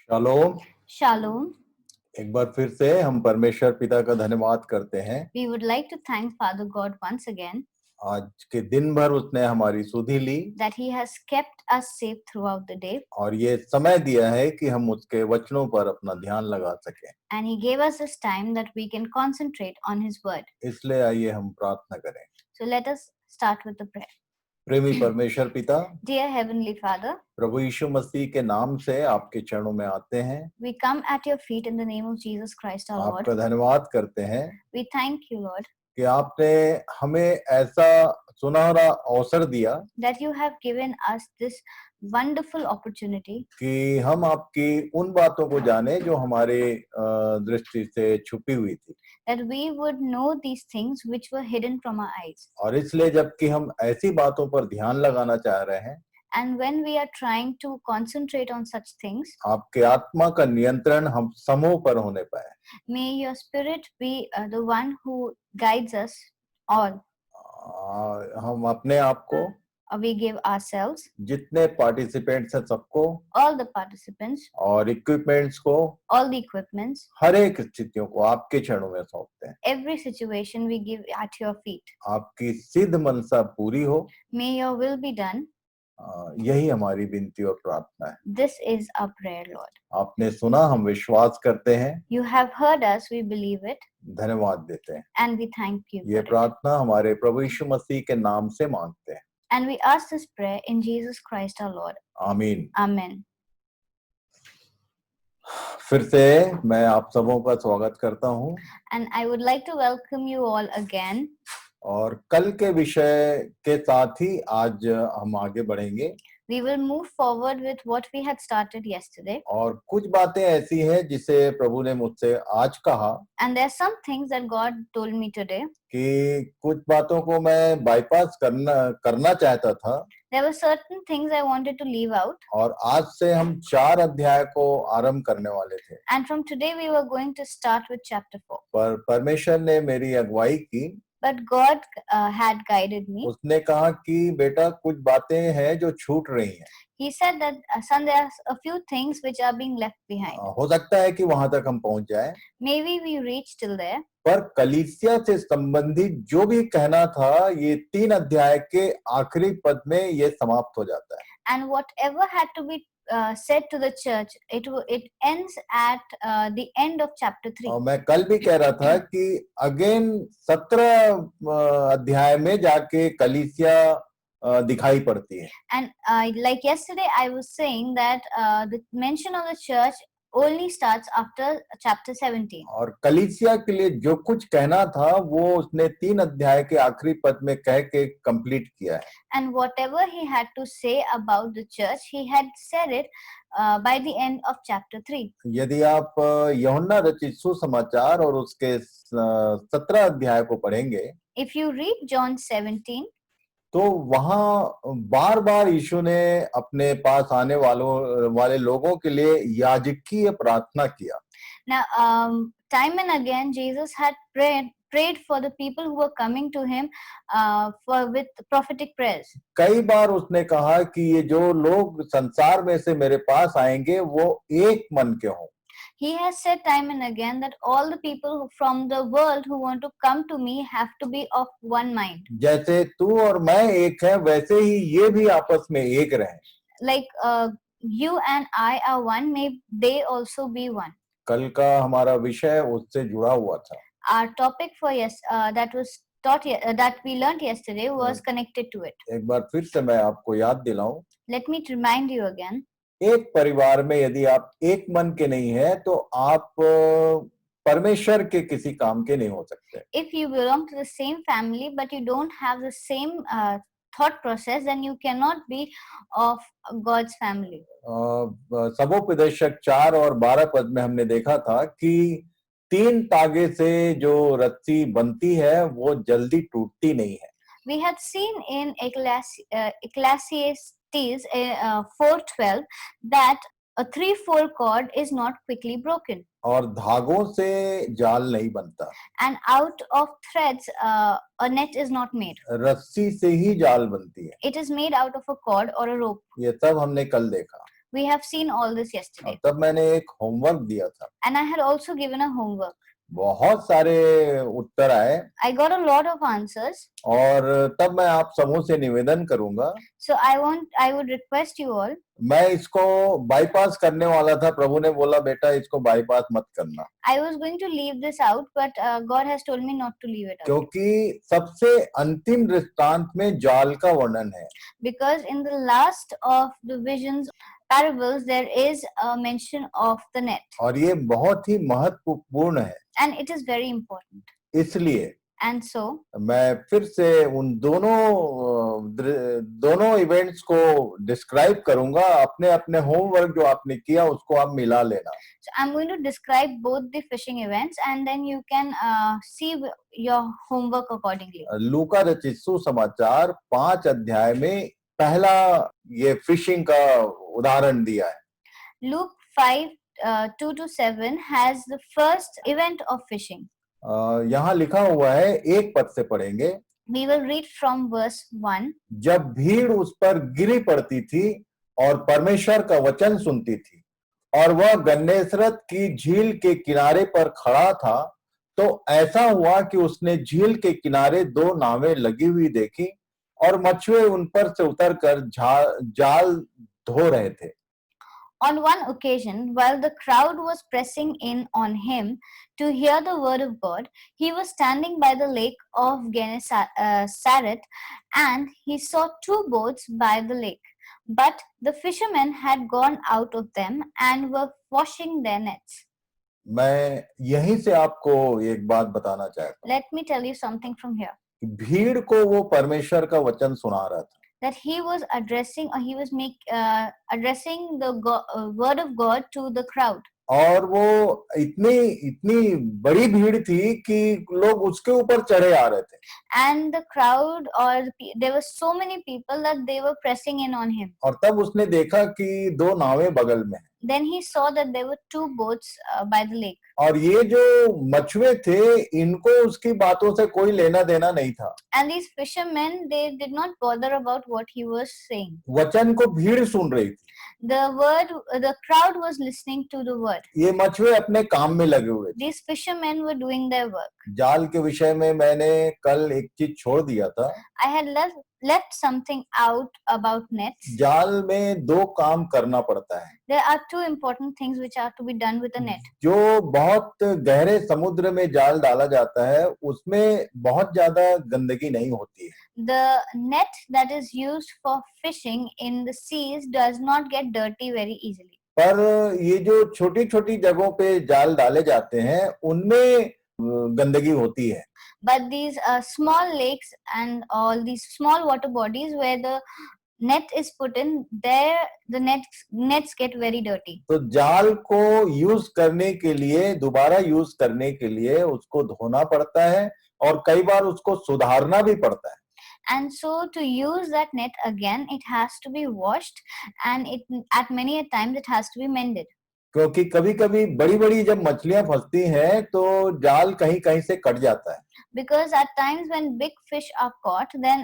Shalom. Shalom. एक बार फिर से हम परमेश्वर पिता का धन्यवाद करते हैं। We would like to thank Father God once again आज के दिन भर उसने हमारी सुधि ली that He has kept us safe throughout the day और ये समय दिया है कि हम उसके वचनों पर अपना ध्यान लगा सकें। and He gave us this time that we can concentrate on His word. इसलिए आइए हम प्रार्थना करें। So let us start with the prayer. प्रेमी परमेश्वर पिता, Dear Heavenly Father, प्रभु यीशु मसीह के नाम से आपके चरणों में आते हैं। we come at your feet in the name of Jesus Christ our Lord. आपका धन्यवाद करते हैं We thank you, Lord, कि आपने हमें ऐसा सुनहरा अवसर दिया that you have given us this wonderful opportunity कि हम आपकी उन बातों को जाने जो हमारे दृष्टि से छुपी हुई थी। that we would know these things which were hidden from our eyes. और इसलिए जबकि हम ऐसी बातों पर ध्यान लगाना चाह रहे हैं, And when we are trying to concentrate on such things, आपके आत्मा का नियंत्रण हम समूह पर होने पाए। may your spirit be the one who guides us all. हम अपने आप को, We give ourselves, जितने पार्टिसिपेंट्स हैं सबको all the participants, और इक्विपमेंट्स को, all the equipments, हर एक स्थितियों को आपके चरणों में सौंपते हैं। every situation we give at your feet. आपकी सिद्ध मनसा पूरी हो, May your will be done. यही हमारी विनती और प्रार्थना है। This is our prayer, Lord. आपने सुना, हम विश्वास करते हैं, You have heard us, we believe it, धन्यवाद देते हैं। and we thank you ये for it. प्रार्थना हमारे प्रभु यीशु मसीह के नाम से मांगते हैं। And we ask this prayer in Jesus Christ our Lord. आमीन। Amen. फिर से मैं आप सबों का स्वागत करता हूं And I would like to welcome you all again. और कल के विषय के साथ ही आज हम आगे बढ़ेंगे We will move forward with what we had started yesterday. और कुछ बातें ऐसी हैं जिसे प्रभु ने मुझसे आज कहा And there are some things that God told me today. कि कुछ बातों को मैं बाईपास करना चाहता था There were certain things I wanted to leave out. और आज से हम 4 अध्याय को आरंभ करने वाले थे। And from today we were going to start with chapter 4. पर परमेश्वर ने मेरी अगुवाई की। But God had guided me. उसने कहा कि बेटा कुछ बातें हैं जो छूट रही हैं। He said that son, there are a few things which are being left behind. हो सकता है कि वहां तक हम पहुंच जाएं। Maybe we reach till there. पर कलीसिया से संबंधित जो भी कहना था ये 3 अध्याय के आखिरी पद में ये समाप्त हो जाता है। And whatever had to be said to the church, it ends at the end of chapter 3. और मैं कल भी कह रहा था कि अगेन 17 अध्याय में जाके कलीसिया दिखाई पड़ती है। And like yesterday I was saying that the mention of the church only starts after chapter 17. और कलीसिया के लिए जो कुछ कहना था वो उसने 3 अध्याय के आखिरी पद में कह के कंप्लीट किया है। And whatever he had to say about the church, he had said it by the end of chapter 3. यदि आप यूहन्ना रचित सुसमाचार और उसके 17 अध्याय को पढ़ेंगे, If you read John 17, तो वहां बार बार यीशु ने अपने पास आने वाले लोगों के लिए याजकीय प्रार्थना किया। now time and again Jesus had prayed for the people who were coming to him with prophetic prayers. कई बार उसने कहा कि ये जो लोग संसार में से मेरे पास आएंगे वो एक मन के हों। He has said time and again that all the people from the world who want to come to me have to be of one mind. जैसे तू और मैं एक हैं वैसे ही ये भी आपस में एक रहें। Like you and I are one, may they also be one. कल का हमारा विषय उससे जुड़ा हुआ था। Our topic for that was that we learned yesterday was connected to it. एक बार फिर से मैं आपको याद दिलाऊं, Let me remind you again. एक परिवार में यदि आप एक मन के नहीं हैं तो आप परमेश्वर के किसी काम के नहीं हो सकते। If you belong to the same family but you don't have the same thought process, then you cannot be of God's family. सबोपदेशक 4 और 12 पद में हमने देखा था कि 3 तागे से जो रस्सी बनती है वो जल्दी टूटती नहीं है। We had seen in Ecclesiastes 4:12 that a 3/4 cord is not quickly broken. और धागों से जाल नहीं बनता। And out of threads a net is not made. रस्सी से ही जाल बनती है। It is made out of a cord or a rope. ये सब हमने कल देखा। We have seen all this yesterday. तब मैंने एक होमवर्क दिया था, And I had also given a homework. बहुत सारे उत्तर आए, I got a lot of answers. और तब मैं आप समूह से निवेदन करूंगा, So I would request you all. मैं इसको बाईपास करने वाला था, प्रभु ने बोला बेटा इसको बाईपास मत करना, I was going to leave this out, but God has told me not to leave it out. क्योंकि सबसे अंतिम दृष्टांत में जाल का वर्णन है. Because in the last of the visions parables there is a mention of the net, और ये बहुत ही महत्वपूर्ण है. and it is very important. इसलिए And so मैं फिर से उन दोनों इवेंट्स को डिस्क्राइब करूंगा. अपने अपने होमवर्क जो आपने किया उसको आप मिला लेना. I'm going to describe both the fishing events, and then you can see your homework accordingly. लूका रचित सुसमाचार 5 अध्याय में पहला ये फिशिंग का उदाहरण दिया है. Luke 5:2-7 has the first event of fishing. यहाँ लिखा हुआ है, एक पद से पढ़ेंगे. We will read from verse 1. जब भीड़ उस पर गिरी पड़ती थी और परमेश्वर का वचन सुनती थी, और वह गन्नेसरत की झील के किनारे पर खड़ा था, तो ऐसा हुआ कि उसने झील के किनारे 2 नावें लगी हुई देखी और मछुए उन पर से उतरकर जाल धो रहे थे. On one occasion, while the crowd was pressing in on him to hear the word of God, he was standing by the lake of Gennesaret, and he saw 2 boats by the lake. But the fishermen had gone out of them and were washing their nets. मैं यहीं से आपको एक बात बताना चाहता हूँ. Let me tell you something from here. भीड़ को वो परमेश्वर का वचन सुना रहा था. That he was addressing, or he was addressing the word of God to the crowd. और वो इतनी बड़ी भीड़ थी कि लोग उसके ऊपर चढ़े आ रहे थे. And the crowd, or there were so many people that they were pressing in on him. और तब उसने देखा कि 2 नावें बगल में हैं. Then he saw that there were 2 boats by the lake. और ये जो मछुए थे, इनको उसकी बातों से कोई लेना देना नहीं था. And these fishermen, they did not bother about what he was saying. वचन को भीड़ सुन रही थी. The crowd was listening to the word. ये मछुए अपने काम में लगे हुए थे. These fishermen were doing their work. जाल के विषय में मैंने कल एक चीज छोड़ दिया था. I had left something out about nets. जाल में 2 काम करना पड़ता है. There are 2 important things which are to be done with a net. जो बहुत गहरे समुद्र में जाल डाला जाता है, उसमें बहुत ज्यादा गंदगी नहीं होती है. The net that is used for fishing in the seas does not get dirty very easily. पर ये जो छोटी-छोटी जगहों पे जाल डाले जाते हैं, उनमें गंदगी होती है. But these small lakes and all these small water bodies where the net is put in, there the nets get very dirty. तो जाल को यूज करने के लिए, दोबारा यूज करने के लिए उसको धोना पड़ता है और कई बार उसको सुधारना भी पड़ता है. And so to use that net again, it has to be washed, and at many a times it has to be mended. क्योंकि कभी-कभी बड़ी-बड़ी जब मछलियां फंसती हैं तो जाल कहीं-कहीं से कट जाता है. Because at times when big fish are caught, then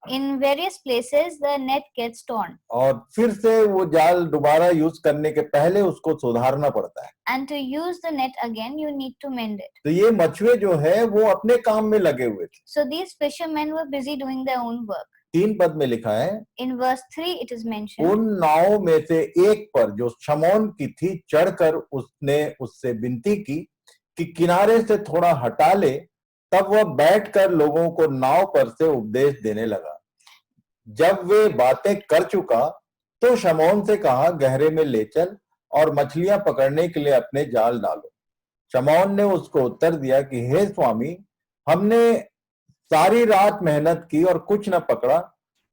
in various places the net gets torn. और फिर से वो जाल दोबारा यूज करने के पहले उसको सुधारना पड़ता है. And to use the net again, you need to mend it. तो ये मछुए जो है वो अपने काम में लगे हुए थे. So these fishermen were busy doing their own work. 3 पद में लिखा है, In verse 3 it is mentioned. उन नावों में से एक पर जो शमौन की थी चढ़कर उसने उससे विनती की कि किनारे से थोड़ा हटा ले. तब वह बैठकर लोगों को नाव पर से उपदेश देने लगा. जब वे बातें कर चुका तो शमौन से कहा, गहरे में ले चल और मछलियां पकड़ने के लिए अपने जाल डालो. शमौन ने उसको उत्तर दिया कि हे स्वामी, हमने सारी रात मेहनत की और कुछ न पकड़ा,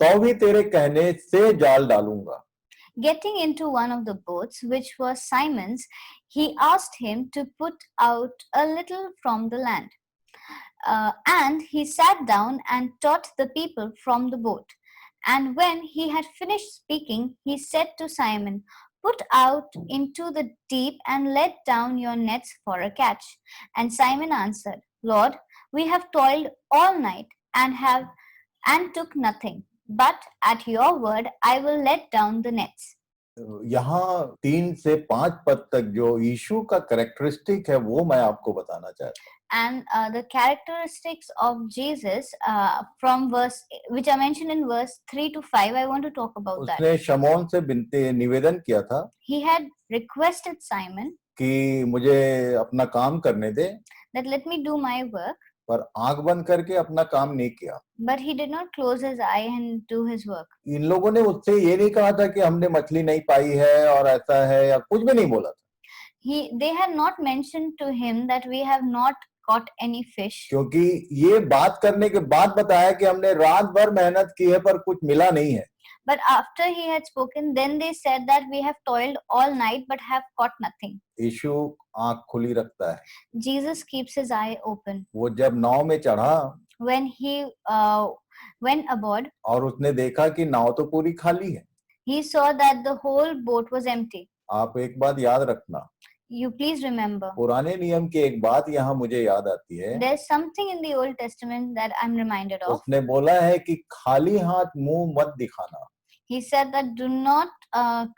तो भी तेरे कहने से जाल डालूंगा. Getting into one of the boats, which was Simon's, he asked him to put out a little from the land. And he sat down and taught the people from the boat. And when he had finished speaking, he said to Simon, "Put out into the deep and let down your nets for a catch." And Simon answered, "Lord, we have toiled all night and took nothing. But at your word, I will let down the nets." यहाँ 3 से 5 पद तक जो यीशु का characteristic है वो मैं आपको बताना चाहता हूँ। And the characteristics of Jesus from verse which are mentioned in verse 3 to 5, I want to talk about that. उसने शमौन से बिनती निवेदन किया था He had requested Simon कि मुझे अपना काम करने दे, that let me do my work, पर आंख बंद करके अपना काम नहीं किया। but he did not close his eye and do his work. इन लोगों ने उससे ये नहीं कहा था कि हमने मछली नहीं पाई है और ऐसा है, या कुछ भी नहीं बोला था, They had not mentioned to him that we have not caught any fish. क्योंकि ये बात करने के बाद बताया कि हमने रात भर मेहनत की है पर कुछ मिला नहीं है। But after he had spoken, then they said that we have toiled all night but have caught nothing. यीशु आंख खुली रखता है। Jesus keeps his eye open. वो जब नाव में चढ़ा When he went aboard, और उसने देखा कि नाव तो पूरी खाली है। he saw that the whole boat was empty. आप एक बात याद रखना, You please remember, पुराने नियम की एक बात यहाँ मुझे याद आती है। there's something in the Old Testament that I'm reminded of. उसने बोला है कि खाली हाथ मुंह मत दिखाना। He said that do not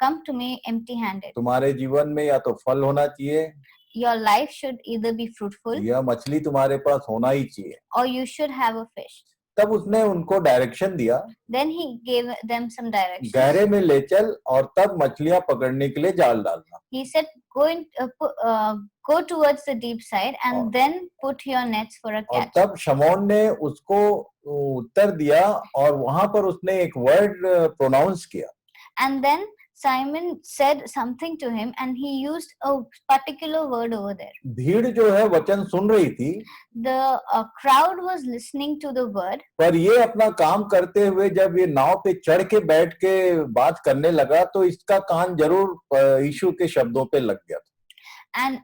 come to me empty-handed. तुम्हारे जीवन में या तो फल होना चाहिए, Your life should either be fruitful या मछली तुम्हारे पास होना ही चाहिए। or you should have a fish. तब उसने उनको डायरेक्शन दिया, Then he gave them some directions. गहरे में ले चल और तब मछलियां पकड़ने के लिए जाल डालना। He said, go towards the deep side and then put your nets for a और catch. तब शमौन ने उसको उत्तर दिया और वहां पर उसने एक वर्ड प्रोनाउंस किया। And then Simon said something to him and he used a particular word over there. भीड़ जो है वचन सुन रही थी, The crowd was listening to the word, पर ये अपना काम करते हुए जब ये नाव पे चढ़ के बैठ के बात करने लगा तो इसका कान जरूर यीशु के शब्दों पे लग गया था। and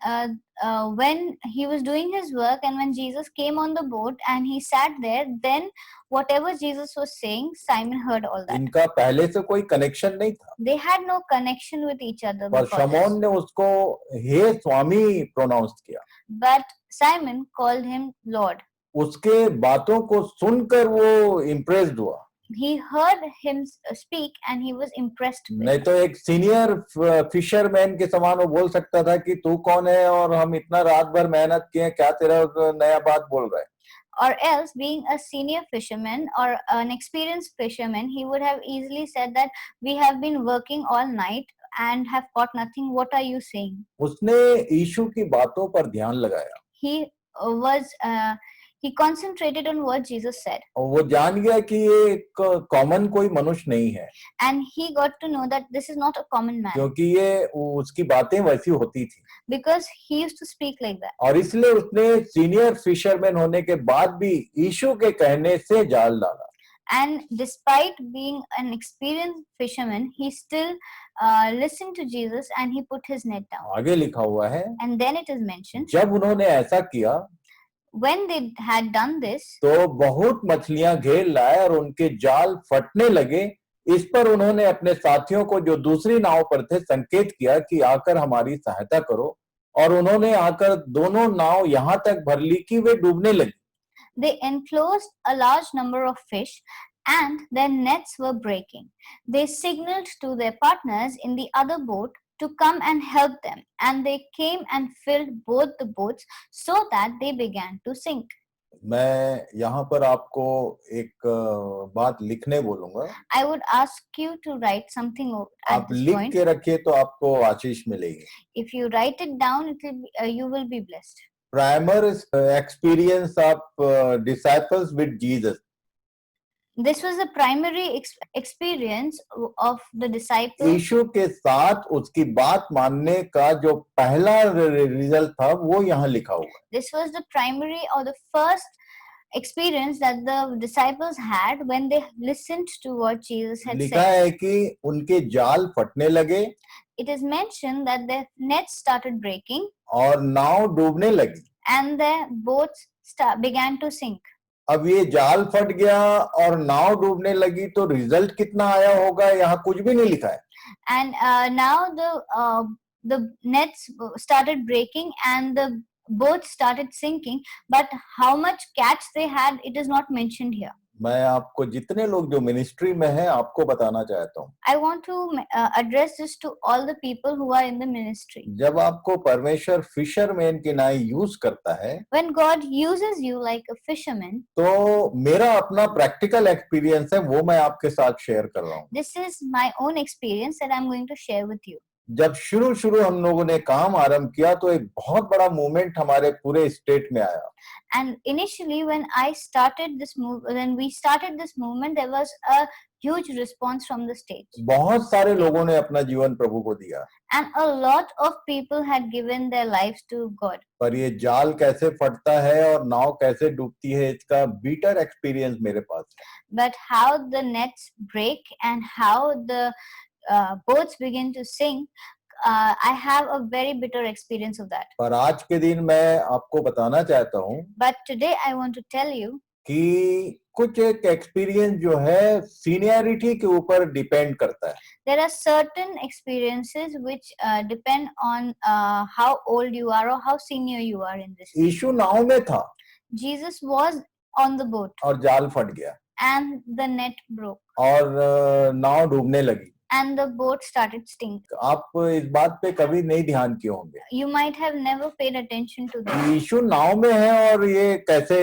when he was doing his work and when Jesus came on the boat and he sat there, then whatever Jesus was saying, Simon heard all that. इनका पहले से कोई कनेक्शन नहीं था, They had no connection with each other पर before शमौन this. ने उसको हे स्वामी प्रोनाउंस किया। But Simon called him Lord. उसके बातों को सुनकर वो इम्प्रेस्ड हुआ। He heard him speak and he was impressed with नहीं तो एक सीनियर फिशरमैन के समान वो बोल सकता था कि तू कौन है और हम इतना रात भर मेहनत किए, क्या तेरा नया बात बोल रहा है। Or else, being a senior fisherman or an experienced fisherman, he would have easily said that we have been working all night and have caught nothing. What are you saying? उसने यीशु की बातों पर ध्यान लगाया He concentrated on what Jesus said, और वो जान गया कि ये कॉमन कोई मनुष्य नहीं है, and he got to know that this is not a common man क्योंकि ये उसकी बातें वैसी होती थी। because he used to speak like that. और इसलिए उसने सीनियर फिशरमैन होने के बाद भी यीशु के कहने से जाल डाला। And despite being an experienced fisherman, he still listened to Jesus and he put his net down. आगे लिखा हुआ है, And then it is mentioned, जब उन्होंने ऐसा किया when they had done this, तो बहुत मछलियां घेर लाए और उनके जाल फटने लगे। इस पर उन्होंने अपने साथियों को जो दूसरी नाव पर थे संकेत किया कि आकर हमारी सहायता करो, और उन्होंने आकर दोनों नाव यहाँ तक भर ली कि वे डूबने लगी। they enclosed a large number of fish and their nets were breaking. They signaled to their partners in the other boat to come and help them, and they came and filled both the boats so that they began to sink. मैं यहाँ पर आपको एक बात लिखने बोलूंगा, I would ask you to write something at आप this लिख point. के रखिए तो आपको आशीष मिलेगी। If you write it down, you will be blessed. Primer experience of disciples with Jesus. This was the primary experience of the disciples. यीशु के साथ उसकी बात मानने का जो पहला रिजल्ट था वो यहाँ लिखा हुआ है। This was the primary or the first experience that the disciples had when they listened to what Jesus had लिखा said. है कि उनके जाल फटने लगे It is mentioned that their nets started breaking और नाव डूबने लगी। and their boats began to sink. अब ये जाल फट गया और नाव डूबने लगी तो रिजल्ट कितना आया होगा यहाँ कुछ भी नहीं लिखा है। And now the nets started breaking and the boats started sinking, but how much catch they had, it is not mentioned here. मैं आपको जितने लोग जो मिनिस्ट्री में हैं आपको बताना चाहता हूँ, I want to address this to all the people who are in the ministry. जब आपको परमेश्वर फिशरमैन की नाई यूज करता है, When God uses you like a fisherman, तो मेरा अपना प्रैक्टिकल एक्सपीरियंस है, वो मैं आपके साथ शेयर कर रहा हूँ। this is my own experience that I'm going to share with you. जब शुरू शुरू हम लोगों ने काम आरंभ किया तो एक बहुत बड़ा मूवमेंट हमारे पूरे स्टेट में आया। And initially, when we started this movement, there was a huge response from the state, बहुत सारे लोगों ने अपना जीवन प्रभु को दिया, and a lot of people had given their lives to God. पर ये जाल कैसे फटता है और नाव कैसे डूबती है, इसका बीटर एक्सपीरियंस मेरे पास है। But how the nets break and how the boats begin to sink, I have a very bitter experience of that. पर आज के दिन मैं आपको बताना चाहता हूँ But today I want to tell you कि कुछ एक एक्सपीरियंस जो है सीनियरिटी के ऊपर डिपेंड करता है। there are certain experiences which depend on how old you are or how senior you are in this. यीशु नाव में था Jesus was on the boat और जाल फट गया and the net broke और नाव डूबने लगी। and the boat started sinking. आप इस बात पे कभी नहीं ध्यान किए होंगे, You might have never paid attention to that, यीशु नाव में है और ये कैसे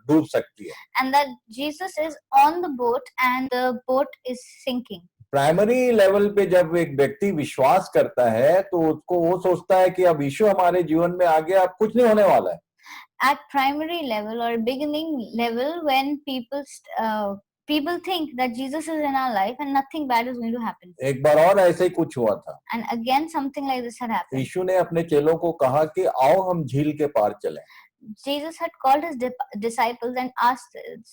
डूब सकती है। and that Jesus is on the boat and the boat is sinking. Primary level पे जब एक व्यक्ति विश्वास करता है तो उसको वो सोचता है कि अब यीशु हमारे जीवन में आ गया, अब कुछ नहीं होने वाला है। At primary level or beginning level, when people think that Jesus is in our life and nothing bad is going to happen. एक बार और ऐसे ही कुछ हुआ था, And again, something like this had happened. यीशु ने अपने चेलों को कहा कि आओ हम झील के पार चलें। Jesus had called his disciples and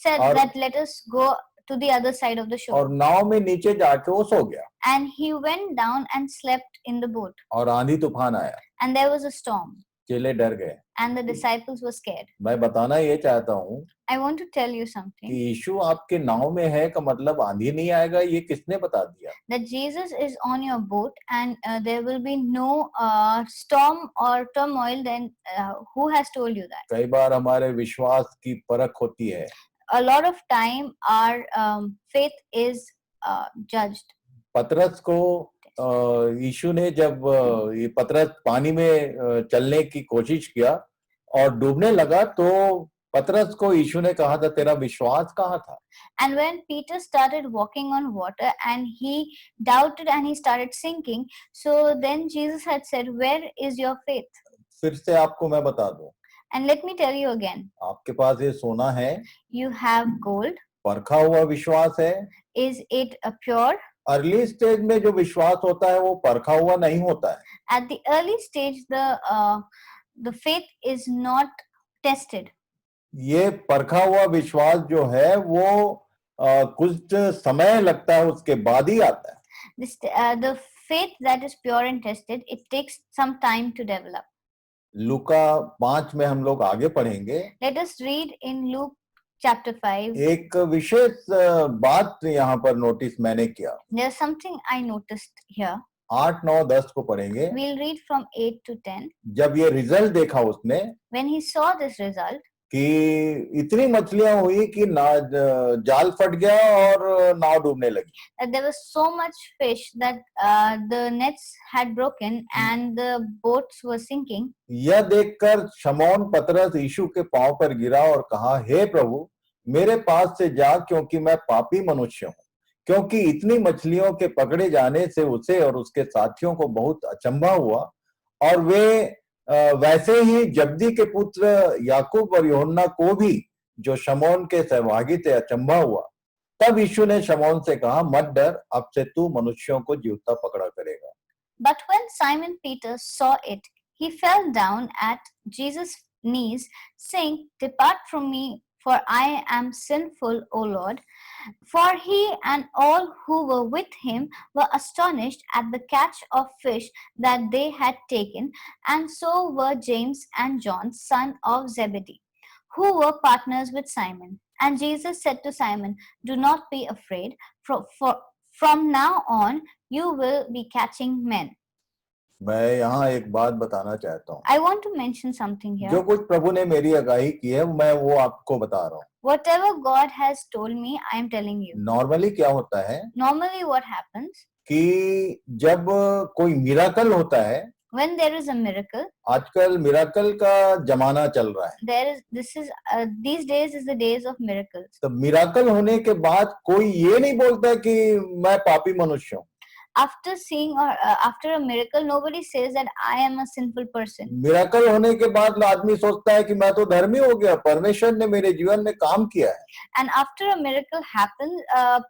said और- that let us go to the other side of the shore. और नाव में नीचे जाके वो सो गया And he went down and slept in the boat. और आंधी तूफान आया, And there was a storm. चेले डर गए। And the disciples were scared. मैं बताना ये चाहता हूँ I want to tell you कि something. यीशु आपके नाव में है का मतलब आंधी नहीं आएगा, ये किसने बता दिया? That Jesus is on your boat and there will be no storm or turmoil. Then who has told you that? कई बार हमारे विश्वास की परख होती है। A lot of time our faith is judged. पतरस को यीशु ने जब ये पतरस पानी में चलने की कोशिश किया और डूबने लगा तो पतरस को यीशु ने कहा था तेरा विश्वास कहाँ था? And when Peter started walking on water and he doubted and he started sinking, so then Jesus had said, "Where is your faith?" फिर से आपको मैं बता दूं, And let me tell you again, आपके पास ये सोना है, you have gold. परखा हुआ विश्वास है। Is it a pure? Early stage में जो विश्वास होता है वो परखा हुआ नहीं होता है। At the early stage, the faith is not tested. ये परखा हुआ विश्वास जो है वो कुछ समय लगता है, उसके बाद ही आता है। The faith that is pure and tested, it takes some time to develop. लूका 5 में हम लोग आगे पढ़ेंगे। Let us read in Luke chapter 5. एक विशेष बात यहाँ पर नोटिस मैंने किया। There's something I noticed here. 8, 9, 10 को पढ़ेंगे। We'll read from 8 to 10. जब ये रिजल्ट देखा उसने When he saw this result, कि इतनी मछलियां हुई कि जाल फट गया और नाव डूबने लगी। that there was so much fish that the nets had broken and the boats were sinking. यह देखकर शमौन पतरस यीशु के पांव पर गिरा और कहा, हे प्रभु, मेरे पास से जा, क्योंकि मैं पापी मनुष्य हूँ। क्योंकि इतनी मछलियों के पकड़े जाने से उसे और उसके साथियों को बहुत अचंभा हुआ और वे वैसे ही जब्दी के पुत्र याकूब और यूहन्ना को भी, जो शमौन के सहभागी थे, अचंभा हुआ। तब यीशु ने शमौन से कहा, मत डर, अब से तू मनुष्यों को जीवता पकड़ा करेगा। But when Simon Peter saw it, he fell down at Jesus' knees, saying, "Depart from me, for I am sinful, O Lord." For he and all who were with him were astonished at the catch of fish that they had taken, and so were James and John, son of Zebedee, who were partners with Simon. And Jesus said to Simon, "Do not be afraid, for from now on you will be catching men." मैं यहाँ एक बात बताना चाहता हूँ, I want to mention something जो here. कुछ प्रभु ने मेरी आगाही की है मैं वो आपको बता रहा हूँ। Whatever God has told me, I am telling you. Normally क्या होता है Normally, what happens कि जब कोई मिराकल होता है, when there is a miracle? आजकल मिराकल का जमाना चल रहा है, These days is the days of miracles. तो मिराकल होने के बाद कोई ये नहीं बोलता कि मैं पापी मनुष्य हूँ। After seeing or after a miracle, nobody says that I am a sinful person. Miracle होने के बाद आदमी सोचता है कि मैं तो धर्मी हो गया, परमेश्वर ने मेरे जीवन में काम किया है। And after a miracle happens,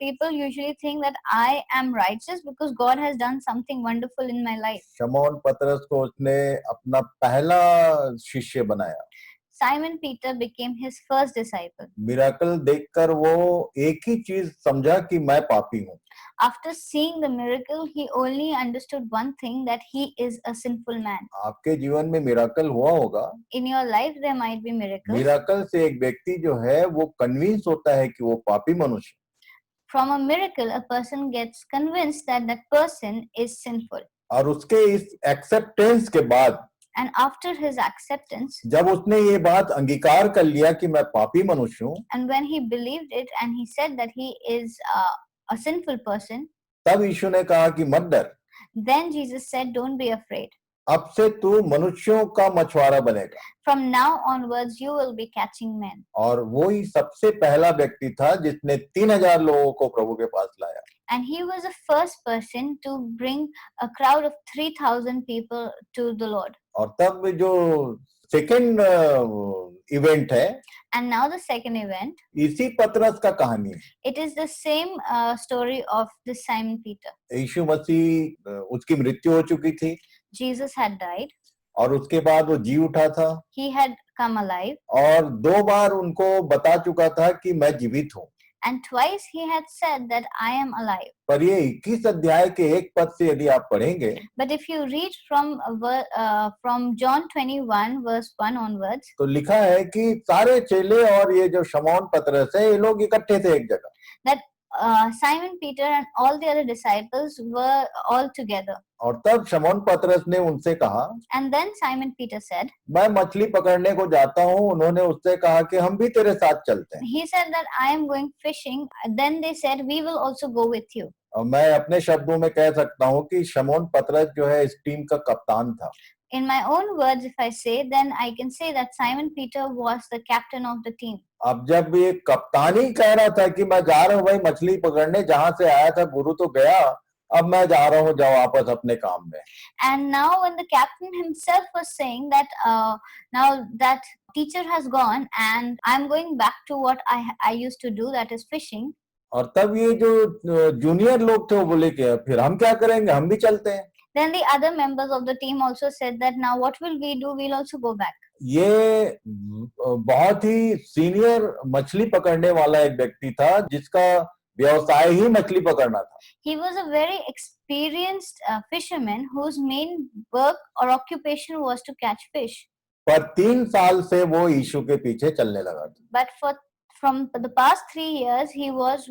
people usually think that I am righteous because God has done something wonderful in my life. शमौन पतरस को उसने अपना पहला शिष्य बनाया। Simon Peter became his first disciple. Miracle देखकर वो एक ही चीज समझा कि मैं पापी हूँ। After seeing the miracle, he only understood one thing, that he is a sinful man. आपके जीवन में मिराकल हुआ होगा। In your life, there might be miracles. Miracle से एक व्यक्ति जो है वो कन्विंस होता है कि वो पापी मनुष्य। From a miracle, a person gets convinced that that person is sinful. और उसके इस एक्सेप्टेंस के बाद, And after his acceptance, जब उसने ये बात अंगीकार कर लिया कि मैं पापी मनुष्य हूँ, and when he believed it and he said that he is a sinful person, तब यीशु ने कहा कि मत डर, then Jesus said, don't be afraid. अब से तू मनुष्यों का मछुआरा बनेगा। From now onwards, you will be catching men. और वो ही सबसे पहला व्यक्ति था जिसने 3000 लोगों को प्रभु के पास लाया। And he was the first person to bring a crowd of 3,000 people to the Lord. और तब जो सेकेंड इवेंट है, And now the second event, इसी पतरस का कहानी है। it is the same story of the Simon Peter. यीशु मसीह उसकी मृत्यु हो चुकी थी Jesus had died. और उसके बाद वो जी उठा था He had come alive. और 2 बार उनको बता चुका था कि मैं जीवित हूँ। And twice he had said that I am alive. पर ये 21 अध्याय के एक पद से यदि आप पढ़ेंगे, But if you read from John 21 verse 1 onwards, तो लिखा है कि सारे चेले और ये जो शमौन पतरस है, ये लोग इकट्ठे थे एक जगह। that Simon Peter and all the other disciples were all together. और तब शमौन पतरस ने उनसे कहा, And then Simon Peter said, मैं मछली पकड़ने को जाता हूँ। उन्होंने उससे कहा कि हम भी तेरे साथ चलते हैं। he said that I am going fishing. Then they said, we will also go with you. और मैं अपने शब्दों में कह सकता हूँ कि शमौन पतरस जो है इस टीम का कप्तान था। In my own words, if I say, then I can say that Simon Peter was the captain of the team. अब जब ये कप्तान ही कह रहा था कि मैं जा रहा हूँ भाई मछली पकड़ने, जहां से आया था गुरु तो गया, अब मैं जा रहा हूँ, जाओ वापस अपने काम में। And now when the captain himself was saying that now that teacher has gone and I'm going back to what I used to do, that is fishing. और तब ये जो जूनियर लोग थे वो बोले कि फिर हम क्या करेंगे, हम भी चलते हैं। Then the other members of the team also said that now what will we do? We'll also go back. ये बहुत ही सीनियर मछली पकड़ने वाला एक व्यक्ति था जिसका व्यवसाय ही मछली पकड़ना था। He was a very experienced fisherman whose main work or occupation was to catch fish. पर 3 साल से वो यीशु के पीछे चलने लगा था। But from the past 3 years, he was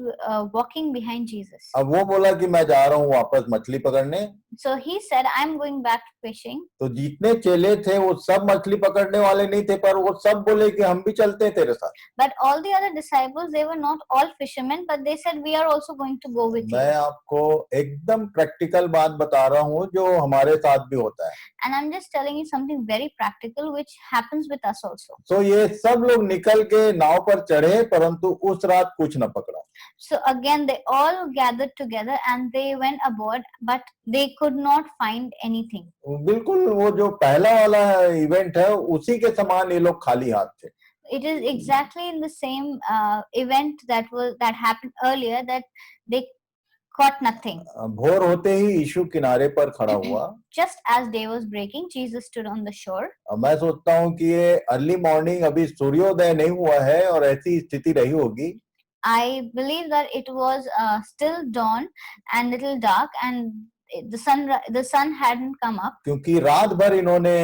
walking behind Jesus. अब वो बोला कि मैं जा रहा हूँ वापस मछली पकड़ने। So he said, I'm going back fishing. तो जितने चेले थे वो सब मछली पकड़ने वाले नहीं थे, पर वो सब बोले कि हम भी चलते हैं तेरे साथ। But all the other disciples, they were not all fishermen, but they said, we are also going to go with you. मैं आपको एकदम प्रैक्टिकल बात बता रहा हूँ जो हमारे साथ भी होता है। And I'm just telling you something very practical which happens with us also. तो ये सब लोग निकल के नाव पर चढ़े, परंतु उस रात कुछ न पकड़ा। So again, they all gathered together and they went aboard, but they could not find anything. बिल्कुल वो जो पहला वाला इवेंट है उसी के समान ये लोग खाली हाथ थे। It is exactly in the same event that happened earlier, that they caught nothing. भोर होते ही यीशु किनारे पर खड़ा हुआ। Just as day was breaking, Jesus stood on the shore. मैं सोचता हूँ कि ये अर्ली मॉर्निंग, अभी सूर्योदय नहीं हुआ है और ऐसी स्थिति रही होगी। I believe that it was still dawn and little dark, and the sun hadn't come up. क्योंकि रात भर इन्होंने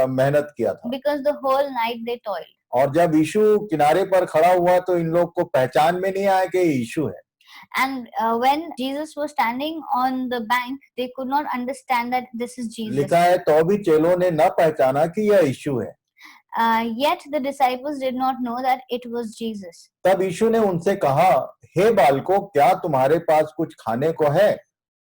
मेहनत किया था। Because the whole night they toiled. और जब यीशु किनारे पर खड़ा हुआ तो इन लोग को पहचान में नहीं आया कि यीशु है। And when Jesus was standing on the bank, they could not understand that this is Jesus. लिखा है तो भी चेलों ने न पहचाना कि यह यीशु है। Yet the disciples did not know that it was Jesus. तब यीशु ने उनसे कहा, हे बालकों, क्या तुम्हारे पास कुछ खाने को है?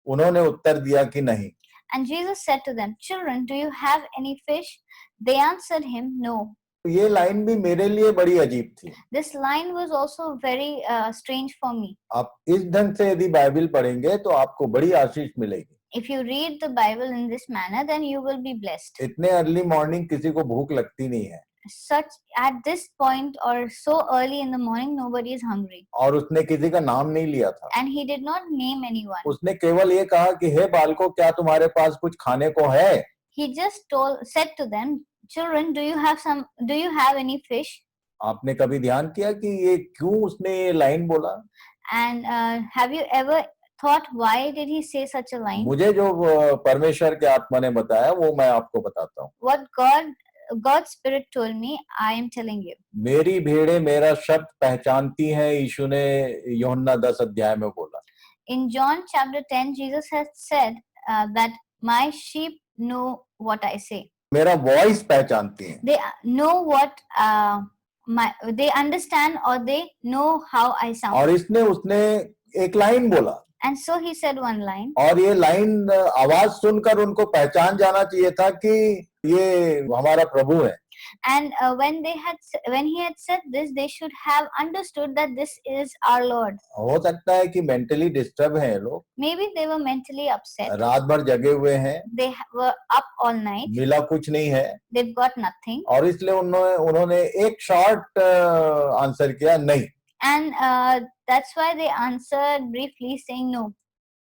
उन्होंने उत्तर दिया कि नहीं। And Jesus said to them, Children, do you have any fish? They answered him, No. ये लाइन भी मेरे लिए बड़ी अजीब थी। This line was also very strange for me. आप इस ढंग से यदि बाइबल पढ़ेंगे तो आपको बड़ी आशीष मिलेगी। If you read the Bible in this manner, then you will be blessed. इतने अर्ली मॉर्निंग किसी को भूख लगती नहीं है। Such at this point or so early in the morning, nobody is hungry. और उसने किसी का नाम नहीं लिया था। And he did not name anyone. उसने केवल ये कहा कि हे बालकों, क्या तुम्हारे पास कुछ खाने को है? He just said to them, Children, do you have any fish? आपने कभी ध्यान किया कि ये क्यों उसने ये लाइन बोला? And have you ever thought why did he say such a line? मुझे जो परमेश्वर के आत्मा ने बताया वो मैं आपको बताता हूँ। What God's Spirit told me, I am telling you. मेरी भेड़ें मेरा शब्द पहचानती हैं, यीशु ने यूहन्ना 10 अध्याय में बोला। In John chapter 10, Jesus has said that my sheep know what I say. मेरा वॉइस पहचानती हैं। They know what they understand or they know how I sound. और उसने एक लाइन बोला। And so he said one line. और ये line आवाज सुनकर उनको पहचान जाना चाहिए था कि ये हमारा प्रभु है। And when he had said this, they should have understood that this is our Lord. हो सकता है कि मेंटली डिस्टर्ब हैं ये लोग। Maybe they were mentally upset. रात भर जगे हुए हैं। They were up all night. मिला कुछ नहीं है। They've got nothing. और इसलिए उन्होंने एक शॉर्ट आंसर किया, नहीं। And that's why they answered briefly saying no.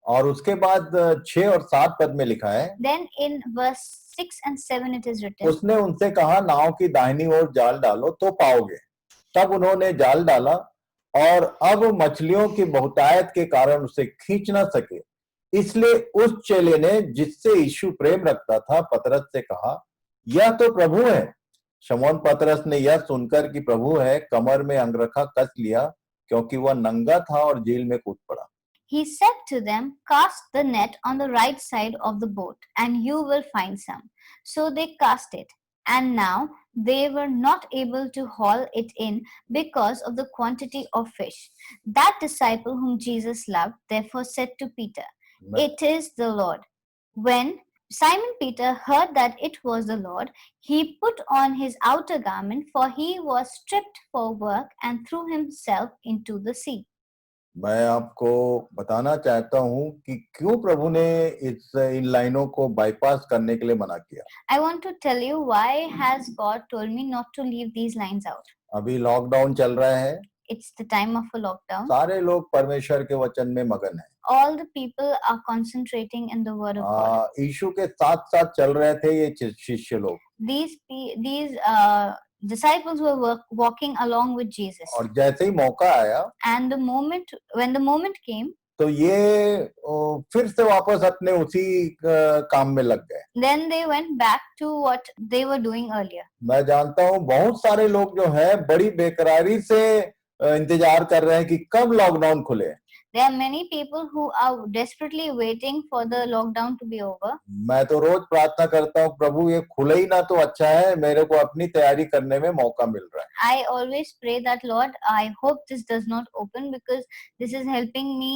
और उसके बाद 6 और 7 पद में लिखा है, Then in verse 6 and 7 it is written. उसने उनसे कहा, नाव की दाहिनी ओर जाल डालो तो पाओगे। तब उन्होंने जाल डाला और अब मछलियों की बहुतायत के कारण उसे खींच न सके, इसलिए उस चेले ने जिससे यीशु प्रेम रखता था पतरस से कहा, यह तो प्रभु है। शमौन पतरस ने यह सुनकर कि प्रभु है, कमर में अंगरखा कस लिया, क्योंकि वह नंगा था और झील में कूद पड़ा। He said to them, Cast the net on the right side of the boat, and you will find some. So they cast it, and now they were not able to haul it in because of the quantity of fish. That disciple whom Jesus loved therefore said to Peter, It is the Lord. When Simon Peter heard that it was the Lord, he put on his outer garment, for he was stripped for work, and threw himself into the sea. मैं आपको बताना चाहता हूँ कि क्यों प्रभु ने इन लाइनों को बाईपास करने के लिए मना किया। I want to tell you why has God told me not to leave these lines out. अभी लॉकडाउन चल रहा है। It's the time of a lockdown. सारे लोग परमेश्वर के वचन में मगन हैं। All the people are concentrating in the word of God. यीशु के साथ साथ चल रहे थे ये शिष्य लोग। These disciples were walking along with Jesus. और जैसे ही मौका आया, and when the moment came, तो ये फिर से वापस अपने उसी काम में लग गए। Then they went back to what they were doing earlier. मैं जानता हूँ बहुत सारे लोग जो है बड़ी बेकरारी से इंतजार कर रहे हैं कि कब लॉकडाउन खुले। There are many people who are desperately waiting for the lockdown to be over. मैं तो रोज प्रार्थना करता हूँ, प्रभु ये खुले ही ना तो अच्छा है, मेरे को अपनी तैयारी करने में मौका मिल रहा है। I always pray that Lord, I hope this does not open because this is helping me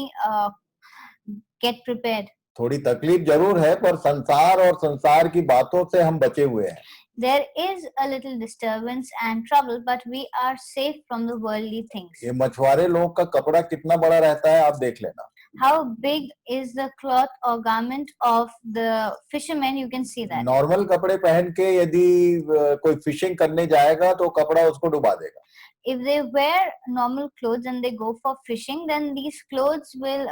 get prepared. थोड़ी तकलीफ जरूर है, पर संसार और संसार की बातों से हम बचे हुए हैं। There is a little disturbance and trouble, but we are safe from the worldly things. ये मछुआरे लोग का कपड़ा कितना बड़ा रहता है, आप देख लेना। How big is the cloth or garment of the fishermen? You can see that. Normal कपड़े पहन के यदि कोई फिशिंग करने जाएगा तो कपड़ा उसको डुबा देगा। If they wear normal clothes and they go for fishing, then these clothes will,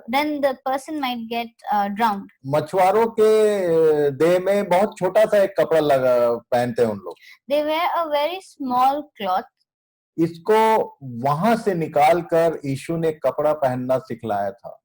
then the person might get drowned. मछुआरों के देह में बहुत छोटा सा एक कपड़ा पहनते हैं उन लोग। They wear a very small cloth. इसको वहां से निकाल कर यीशु ने कपड़ा पहनना सिखलाया था।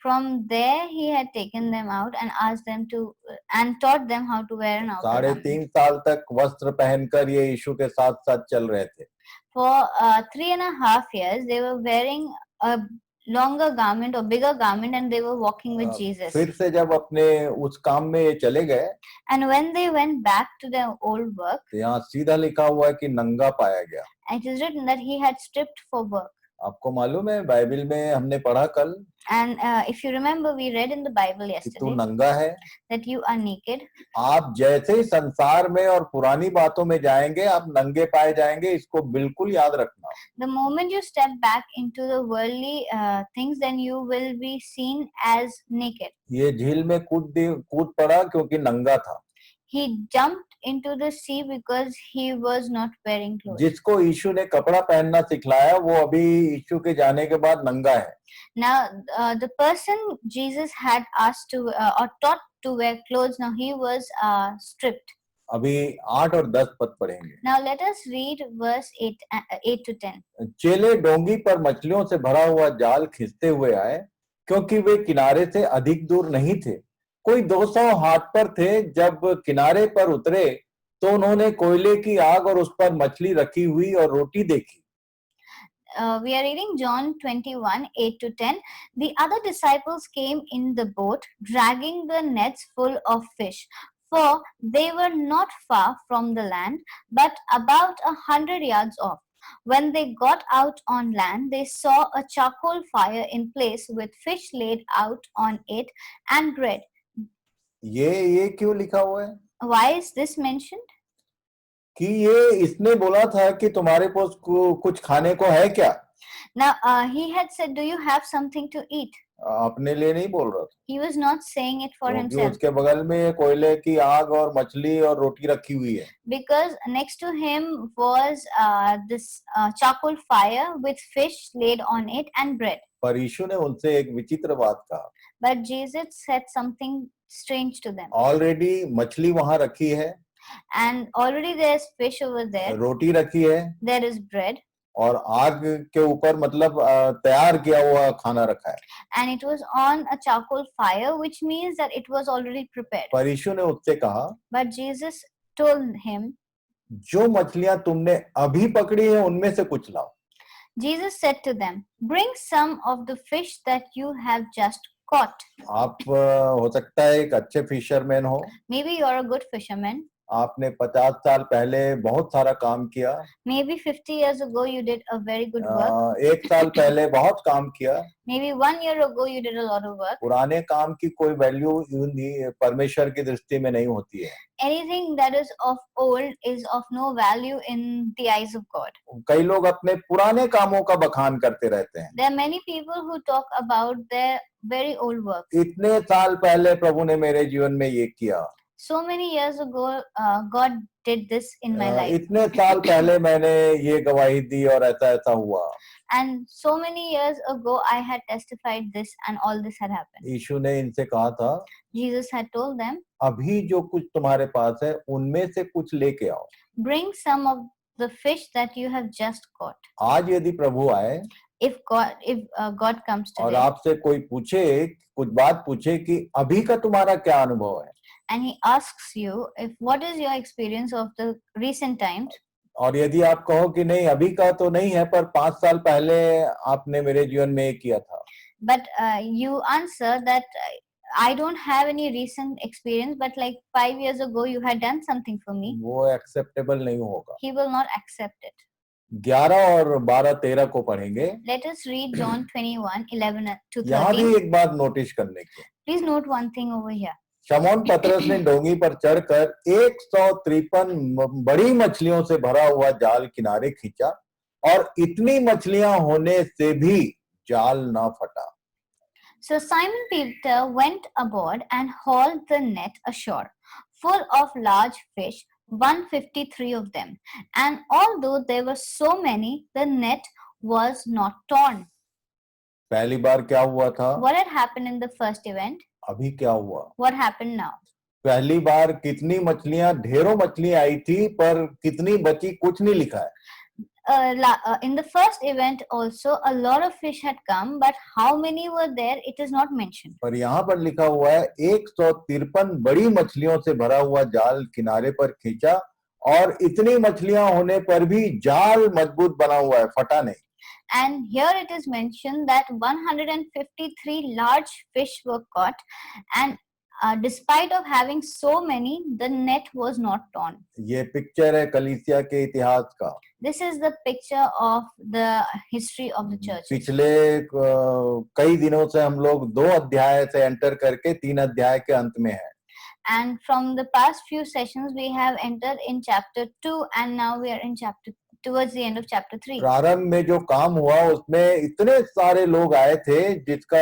From there he had taken them out and asked them to and taught them how to wear an outer garment. 3.5 साल तक वस्त्र पहनकर ये यीशु के साथ साथ चल रहे थे। For 3.5 years, they were wearing a longer garment or bigger garment, and they were walking with Jesus. फिर से जब अपने उस काम में ये चले गए, And when they went back to their old work, तो यहाँ सीधा लिखा हुआ है कि नंगा पाया गया। it is written that he had stripped for work. आपको मालूम है बाइबल में हमने पढ़ा कल And if you remember, we read in the Bible कि तू yesterday नंगा है। that you are naked. आप जैसे ही संसार में और पुरानी बातों में जाएंगे आप नंगे पाए जाएंगे, इसको बिल्कुल याद रखना। The moment you step back into the worldly things, then you will be seen as naked. ये झील में कूद पड़ा क्योंकि नंगा था। He jumped into the sea because he was not wearing clothes. जिसको यीशु ने कपड़ा पहनना सिखलाया वो अभी यीशु के जाने के बाद नंगा है। Now, the person Jesus had asked to or taught to wear clothes, now he was stripped. अभी 8 और 10 पद पढ़ेंगे। Now let us read verse 8 to 10. चेले डोंगी पर मछलियों से भरा हुआ जाल खींचते हुए आए, क्योंकि वे किनारे से अधिक दूर नहीं थे। कोई 200 हाथ पर थे। जब किनारे पर उतरे तो उन्होंने कोयले की आग और उस पर मछली रखी हुई और रोटी देखी। We are reading John 21, 8 to 10. The other disciples came in the boat, dragging the nets full of fish, for they were not far from the land, but about 100 yards off. When they got out on land, they saw a charcoal fire in place with fish laid out on it and bread. ये क्यों लिखा हुआ है? Why is this mentioned? कि ये इसने बोला था कि तुम्हारे पास कुछ खाने को है क्या? Now he had said, do you have something to eat? अपने लिए नहीं बोल रहा था। He was not saying it for himself. उसके बगल में कोयले की आग और मछली और रोटी रखी हुई है। Because next to him was this charcoal fire with fish laid on it and bread. पर यीशु ने उनसे एक विचित्र बात कहा। But Jesus said something strange to them. Already मछली वहां रखी है, And already there's fish over there. रोटी रखी है, There is bread. और आग के ऊपर मतलब तैयार किया हुआ खाना रखा है। And it was on a charcoal fire, which means that it was already prepared. पर यीशु ने उससे कहा, But Jesus told him, जो मछलियां तुमने अभी पकड़ी है उनमें से कुछ लाओ। Jesus said to them, bring some of the fish that you have just caught. आप हो सकता है एक अच्छे फिशरमैन हो। Maybe you're a good fisherman. आपने 50 साल पहले बहुत सारा काम किया। Maybe 50 years ago you did a very good work. 1 साल पहले बहुत काम किया। Maybe 1 year ago you did a lot of work. पुराने काम की कोई वैल्यू परमेश्वर की दृष्टि में नहीं होती है। Anything that is of old is of no value in the eyes of God. कई लोग अपने पुराने कामों का बखान करते रहते हैं। There are many people who talk about their very old work. इतने साल पहले प्रभु ने मेरे जीवन में ये किया। So many years ago, God did this in my life. इतने साल पहले मैंने ये गवाही दी और ऐसा ऐसा हुआ। And so many years ago, I had testified this and all this had happened. यीशु ने इनसे कहा था, Jesus had told them, अभी जो कुछ तुम्हारे पास है उनमें से कुछ लेके आओ। bring some of the fish that you have just caught. आज यदि प्रभु आए If God comes और today आपसे कोई पूछे, कुछ बात पूछे कि अभी का तुम्हारा क्या अनुभव है, and he asks you if what is your experience of the recent times, और यदि आप कहो कि नहीं अभी का तो नहीं है पर 5 साल पहले आपने मेरे जीवन में ये किया था, but you answer that I don't have any recent experience, but like 5 years ago you had done something for me, वो एक्सेप्टेबल नहीं होगा। he will not accept it. 11 और 12, 13 को पढ़ेंगे। Let us read John 21, 11 to यहाँ 13. भी एक बात नोटिस करने की। Please note one thing over here. शमौन पतरस ने डोंगी पर चढ़कर 153 बड़ी मछलियों से भरा हुआ जाल किनारे खींचा और इतनी मछलियां होने से भी जाल ना फटा। So Simon Peter went aboard and hauled the net ashore, full of large fish, 153 of them. And although there were so many, the net was not torn. पहली बार क्या हुआ था? What had happened in the first event? अभी क्या हुआ? What happened now? पहली बार कितनी मछलियां, ढेरों मछलियां आई थी पर कितनी बची कुछ नहीं लिखा है। In the first event also a lot of fish had come, but how many were there it is not mentioned. पर यहाँ पर लिखा हुआ है 153 बड़ी मछलियों से भरा हुआ जाल किनारे पर खींचा और इतनी मछलियां होने पर भी जाल मजबूत बना हुआ है, फटा नहीं। And here it is mentioned that 153 large fish were caught, and despite of having so many, the net was not torn. ये पिक्चर है कलीसिया के इतिहास का। This is the picture of the history of the church. पिछले कई दिनों से हम लोग 2 अध्याय से एंटर करके 3 अध्याय के अंत में है। And from the past few sessions, we have entered in chapter 2, and now we are in towards the end of chapter 3. प्रारंभ में जो काम हुआ उसमें इतने सारे लोग आए थे जिसका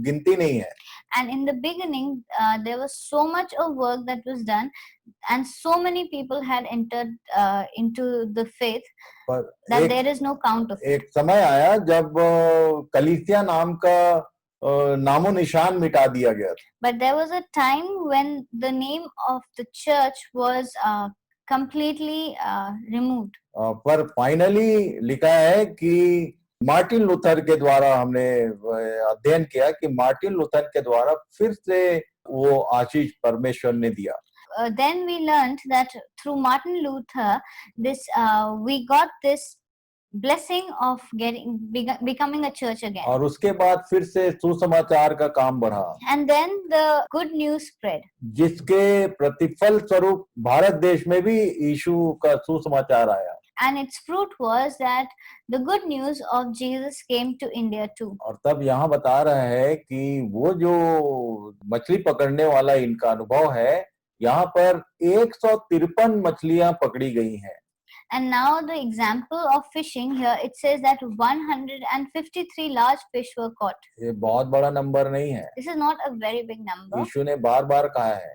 गिनती नहीं है। And in the beginning, there was so much of work that was done, and so many people had entered into the faith that there is no count of it. एक समय आया जब कलीसिया नाम का नामो निशान मिटा दिया गया था। But there was a time when the name of the church was completely removed. पर फाइनली लिखा है कि मार्टिन लूथर के द्वारा हमने अध्ययन किया कि मार्टिन लूथर के द्वारा फिर से वो आशीष परमेश्वर ने दिया। Then we learned that through Martin Luther, we got this blessing of becoming a church again. और उसके बाद फिर से सुसमाचार का काम बढ़ा। And then the good news spread. जिसके प्रतिफल स्वरूप भारत देश में भी यीशु का सुसमाचार आया। And its fruit was that the good news of Jesus came to India too. और तब यहाँ बता रहा है कि वो जो मछली पकड़ने वाला इनका अनुभव है, यहाँ पर 153 मछलियां पकड़ी गई हैं। And now the example of fishing here, it says that 153 large fish were caught. ये बहुत बड़ा नंबर नहीं है। This is not a very big number. यीशु ने बार-बार कहा है।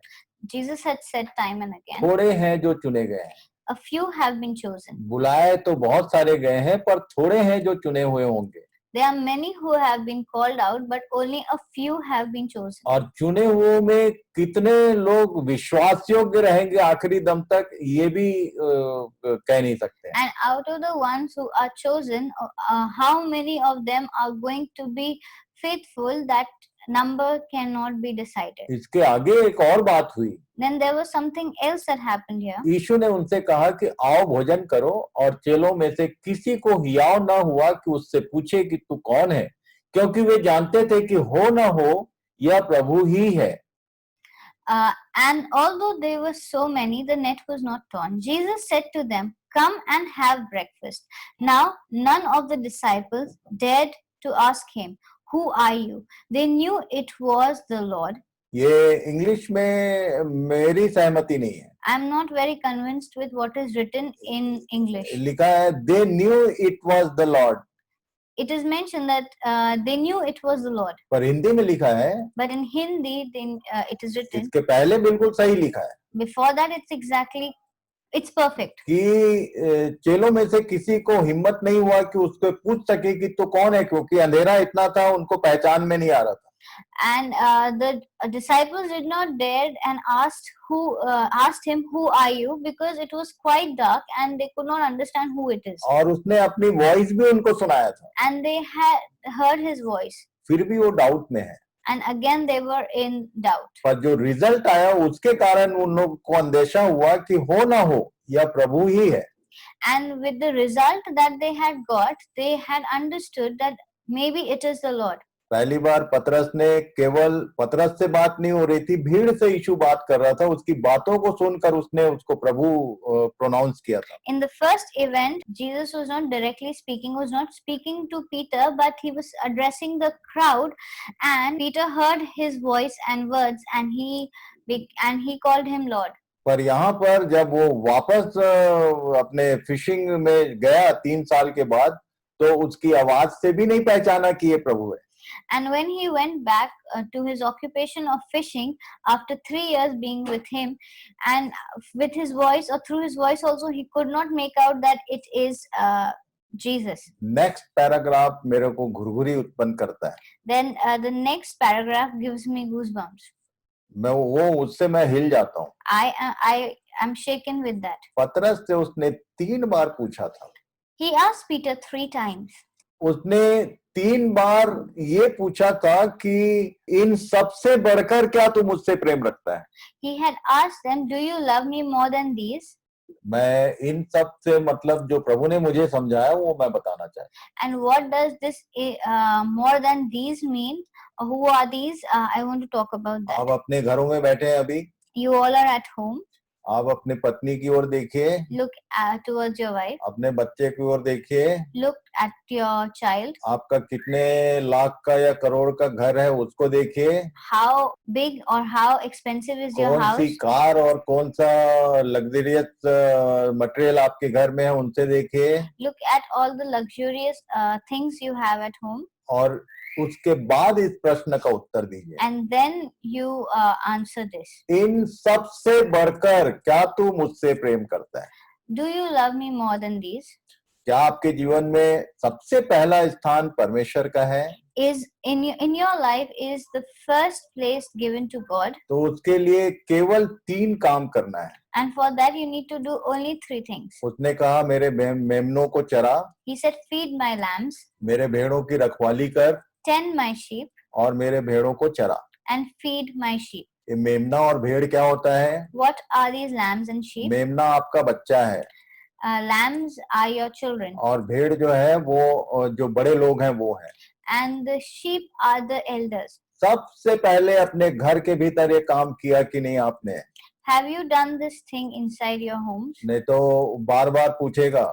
Jesus had said time and again. थोड़े हैं जो चुने गए हैं। A few have been chosen. बुलाए तो बहुत सारे गए हैं, पर थोड़े हैं जो चुने हुए होंगे। There are many who have been called out, but only a few have been chosen. और चुने हुए में कितने लोग विश्वास योग्य रहेंगे आखिरी दम तक, ये भी कह नहीं सकते। And out of the ones who are chosen, how many of them are going to be faithful? That number cannot be decided. इसके आगे एक और बात हुई। Then there was something else that happened here. यीशु ने उनसे कहा कि आओ भोजन करो, और चेलों में से किसी को हियाव न हुआ कि उससे पूछे कि तू कौन है, क्योंकि वे जानते थे कि हो न हो यह प्रभु ही है। And although there were so many, the net was not torn. Jesus said to them, "Come and have breakfast." Now none of the disciples dared to ask him, "Who are you?" They knew it was the Lord. ये English में मेरी सहमति नहीं है। I'm not very convinced with what is written in English. लिखा है they knew it was the Lord. It is mentioned that they knew it was the Lord. पर हिंदी में लिखा है। But in Hindi, it is written. इसके पहले बिल्कुल सही लिखा है। Before that, it's perfect. कि चेलों में से किसी को हिम्मत नहीं हुआ कि उसको पूछ सके कि तू कौन है, क्योंकि अंधेरा इतना था उनको पहचान में नहीं आ रहा था। And the disciples did not dare and asked him, "Who are you?" because it was quite dark and they could not understand who it is. और उसने अपनी वॉइस भी उनको सुनाया था। And they had heard his voice. फिर भी वो डाउट में है। And again they were in doubt. पर जो रिजल्ट आया उसके कारण उन लोगों को अंदेशा हुआ कि हो ना हो यह प्रभु ही है। And with the result that they had got, they had understood that maybe it is the Lord. पहली बार पतरस से बात नहीं हो रही थी, भीड़ से यीशु बात कर रहा था, उसकी बातों को सुनकर उसने उसको प्रभु प्रोनाउंस किया था। In the first event, Jesus was not directly speaking, was not speaking to Peter, but he was addressing the crowd, and Peter heard his voice and words, and he called him Lord. पर यहाँ पर जब वो वापस अपने fishing में गया 3 साल के बाद, तो उसकी आवाज से भी नहीं पहचाना कि ये प्रभु है। And when he went back to his occupation of fishing after 3 years being with him, and with his voice or through his voice also, he could not make out that it is Jesus. Next paragraph मेरे को घुरघुरी उत्पन्न करता है। Then the next paragraph gives me goosebumps. उससे मैं हिल जाता हूँ। I am shaken with that. पतरस से उसने 3 बार पूछा था। He asked Peter 3 times. उसने 3 बार ये पूछा था कि इन सबसे बढ़कर क्या तू मुझसे प्रेम रखता है? He had asked them, "Do you love me more than these?" मैं इन सब से मतलब जो प्रभु ने मुझे समझाया वो मैं बताना चाहता And what does this more than these mean? Who are these? I want to talk about हूँ। that. आप अपने घरों में बैठे हैं अभी, You all are at home. आप अपने पत्नी की ओर देखिए, Look towards your wife. अपने बच्चे की ओर देखिए, Look at your child. आपका कितने लाख का या करोड़ का घर है उसको देखिए, How big or how expensive is your कौन सी house? कार और कौन सा लग्जरियस मटेरियल आपके घर में है उनसे देखिए, Look at all the luxurious things you have at home, और उसके बाद इस प्रश्न का उत्तर दीजिए, and then you answer this. इन सब से बढ़कर क्या तू मुझसे प्रेम करता है? Do you love me more than these? क्या आपके जीवन में सबसे पहला स्थान परमेश्वर का है? Is in your life is the first place given to God, तो उसके लिए केवल 3 काम करना है। and for that you need to do only 3 things. उसने कहा मेरे मेमनों को चरा, He said, feed my lambs, मेरे भेड़ों की रखवाली कर, tend my sheep, और मेरे भेड़ों को चरा। and feed my sheep. ये मेमना और भेड़ क्या होता है? What are these lambs and sheep? मेमना आपका बच्चा है, Lambs are your children, और भेड़ जो है वो जो बड़े लोग हैं वो है। and the sheep are the elders. सबसे पहले अपने घर के भीतर ये काम किया कि नहीं आपने? Have you done this thing inside your homes? नहीं तो बार बार पूछेगा।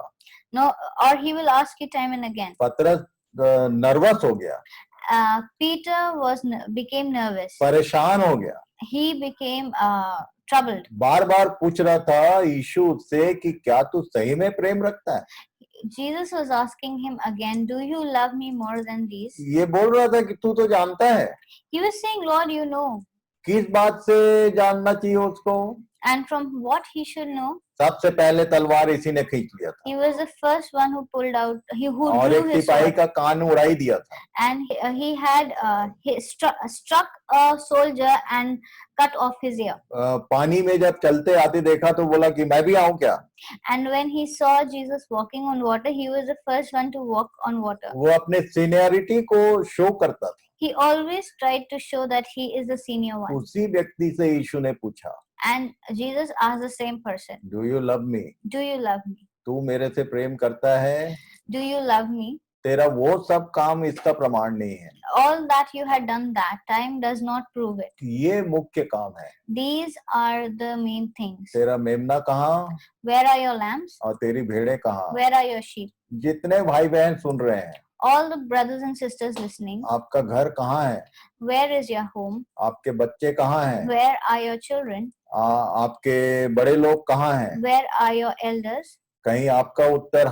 No, or he will ask you time and again. पतरस नर्वस हो गया, Peter became nervous. परेशान हो गया, He became troubled. बार बार पूछ रहा था यीशु से कि क्या तू सही में प्रेम रखता है? Jesus was asking him again, do you love me more than these? ये बोल रहा था कि तू तो जानता है। He was saying, Lord, you know. किस बात से जानना चाहिए उसको? And from what he should know? सबसे पहले तलवार इसी ने खींच लिया था, He was the first one who pulled out, who और drew एक his सिपाही sword. का कान उड़ाई दिया था। And he had struck a soldier and cut off his ear. पानी में जब चलते आते देखा तो बोला कि मैं भी आऊं क्या? And when he saw Jesus walking on water, he was the first one to walk on water. वो अपने सीनियरिटी को शो करता था। He always tried to show that he is the senior one. उसी व्यक्ति से यीशु ने पूछा, And Jesus asked the same person, do you love me? do you love me? तू मेरे से प्रेम करता है? Do you love me? तेरा वो सब काम इसका प्रमाण नहीं है। All that you had done that time does not prove it. ये मुख्य काम है। These are the main things. तेरा मेमना कहाँ Where are your lambs? और तेरी भेड़ें कहाँ? Where are your sheep? जितने भाई बहन सुन रहे हैं, All the brothers and sisters listening, आपका घर कहाँ है? where is your home? आपके बच्चे कहाँ हैं? Where are your children? आपके बड़े लोग कहाँ हैं? Where are your elders? कहीं आपका उत्तर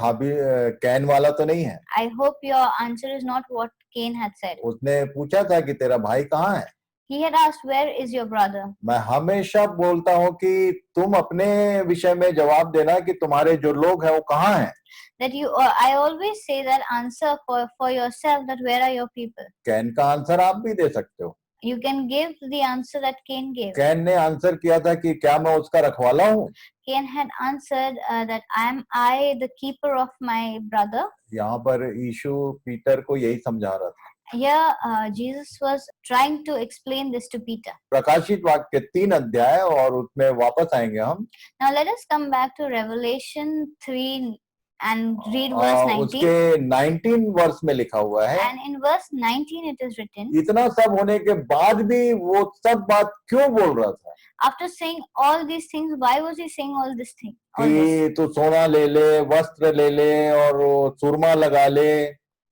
कैन वाला तो नहीं है? I hope your answer is not what Cain had said. उसने पूछा था कि तेरा भाई कहाँ है? He had asked, where is your brother? मैं हमेशा बोलता हूँ कि तुम अपने विषय में जवाब देना कि तुम्हारे जो लोग हैं वो कहाँ हैं? That you, I always say that answer for yourself, that where are your people? Can का आंसर आप भी दे सकते हो। You can give the answer that Cain gave. Can ने आंसर किया था कि क्या मैं उसका रखवाला हूँ? Cain had answered that am I the keeper of my brother? यहाँ पर यीशु पीटर को यही समझा रहा था। Here Jesus was trying to explain this to Peter. प्रकाशित वाक्य 3 अध्याय और उसमें वापस आएंगे हम। Now let us come back to Revelation 3 and read verse 19. उसके 19 वर्ष में लिखा हुआ है, And in verse 19 it is written, इतना सब होने के बाद भी वो सब बात क्यों बोल रहा था? after saying all these things, why was he saying all this thing? All this? कि तू सोना ले ले, वस्त्र ले ले और सुरमा लगा ले,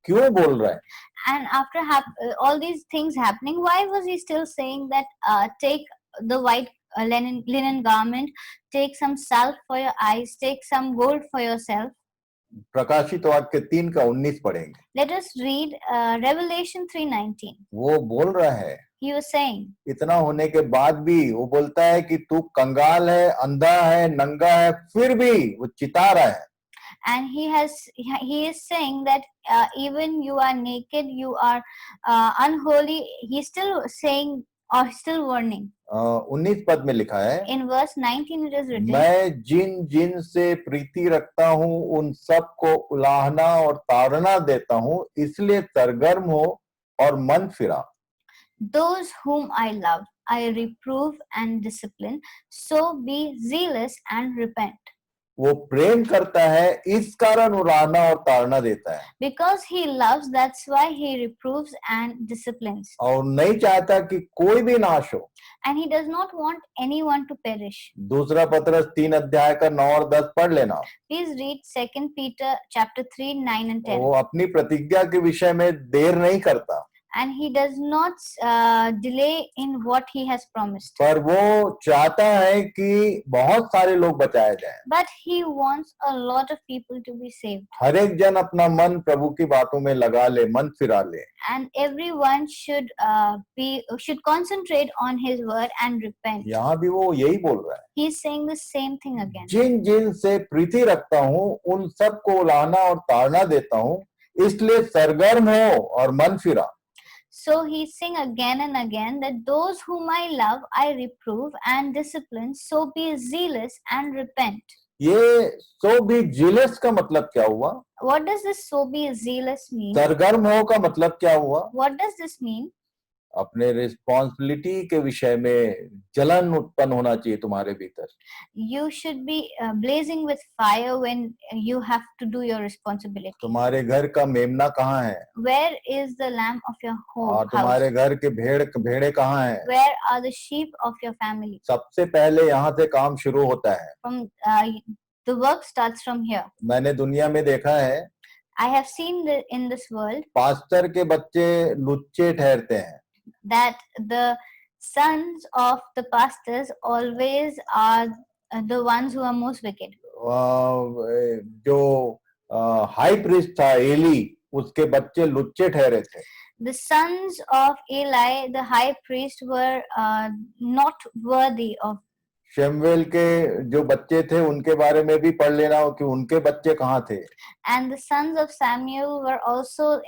क्यों बोल रहा है? And after all these things happening, why was he still saying that take the white linen garment, take some salve for your eyes, take some gold for yourself? प्रकाशित वाक्य 3 का 19 पढ़ेंगे। Let us read Revelation 3:19. वो बोल रहा है, He was saying, इतना होने के बाद भी वो बोलता है कि तू कंगाल है, अंधा है, नंगा है, फिर भी वो चिता रहा है। and he is saying that even you are naked, you are unholy. He's still saying or still warning. 19 पद में लिखा है, In verse 19 it is written, मैं जिन जिन से प्रीति रखता हूँ उन सब को उलाहना और ताड़ना देता हूँ, इसलिए सरगर्म हो और मन फिरा। those whom I love, I reprove and discipline, so be zealous and repent. वो प्रेम करता है, इस कारण उड़ाना और ताड़ना देता है, Because he loves, that's why he reproves and disciplines. और नहीं चाहता कि कोई भी नाश हो। And he does not want anyone to perish. दूसरा पतरस 3 अध्याय का 9 और 10 पढ़ लेना। Please read 2 Peter chapter 3, 9 and 10. वो अपनी प्रतिज्ञा के विषय में देर नहीं करता, And he does not delay in what he has promised. पर वो चाहता है कि बहुत सारे लोग बचाए जाएं। But he wants a lot of people to be saved. हर एक जन अपना मन प्रभु की बातों में लगा ले, मन फिरा ले। And everyone should concentrate on his word and repent. यहाँ भी वो यही बोल रहा है, He is saying the same thing again. जिन जिन से प्रीति रखता हूँ उन सबको उलाहना और ताड़ना देता हूँ, इसलिए सरगर्म हो और मन फिरा। So he sing again and again that those whom I love I reprove and discipline, so be zealous and repent. ये सो भी जिलस का मतलब क्या हुआ? What does this so be zealous mean? सरगर्म हो का मतलब क्या हुआ? What does this mean? अपने रिस्पॉन्सिबिलिटी के विषय में जलन उत्पन्न होना चाहिए तुम्हारे भीतर। You should be blazing with fire when you have to do your responsibility. तुम्हारे घर का मेमना कहाँ है? Where is the lamb of your और house? तुम्हारे घर के भेड़े कहाँ हैं? Where are the sheep of your family? सबसे पहले यहाँ से काम शुरू होता है। From the work starts from here. मैंने दुनिया में देखा है, I have seen in this world pastor के बच्चे लुच्चे ठहरते हैं, that the sons of the pastors always are the ones who are most wicked. जो हाई प्रीस्ट था एली, उसके बच्चे लुच्चे ठहरे थे। The sons of Eli, the high priest, were not worthy of. शमूएल के जो बच्चे थे उनके बारे में भी पढ़ लेना कि उनके बच्चे कहाँ थे। And the sons of Samuel were also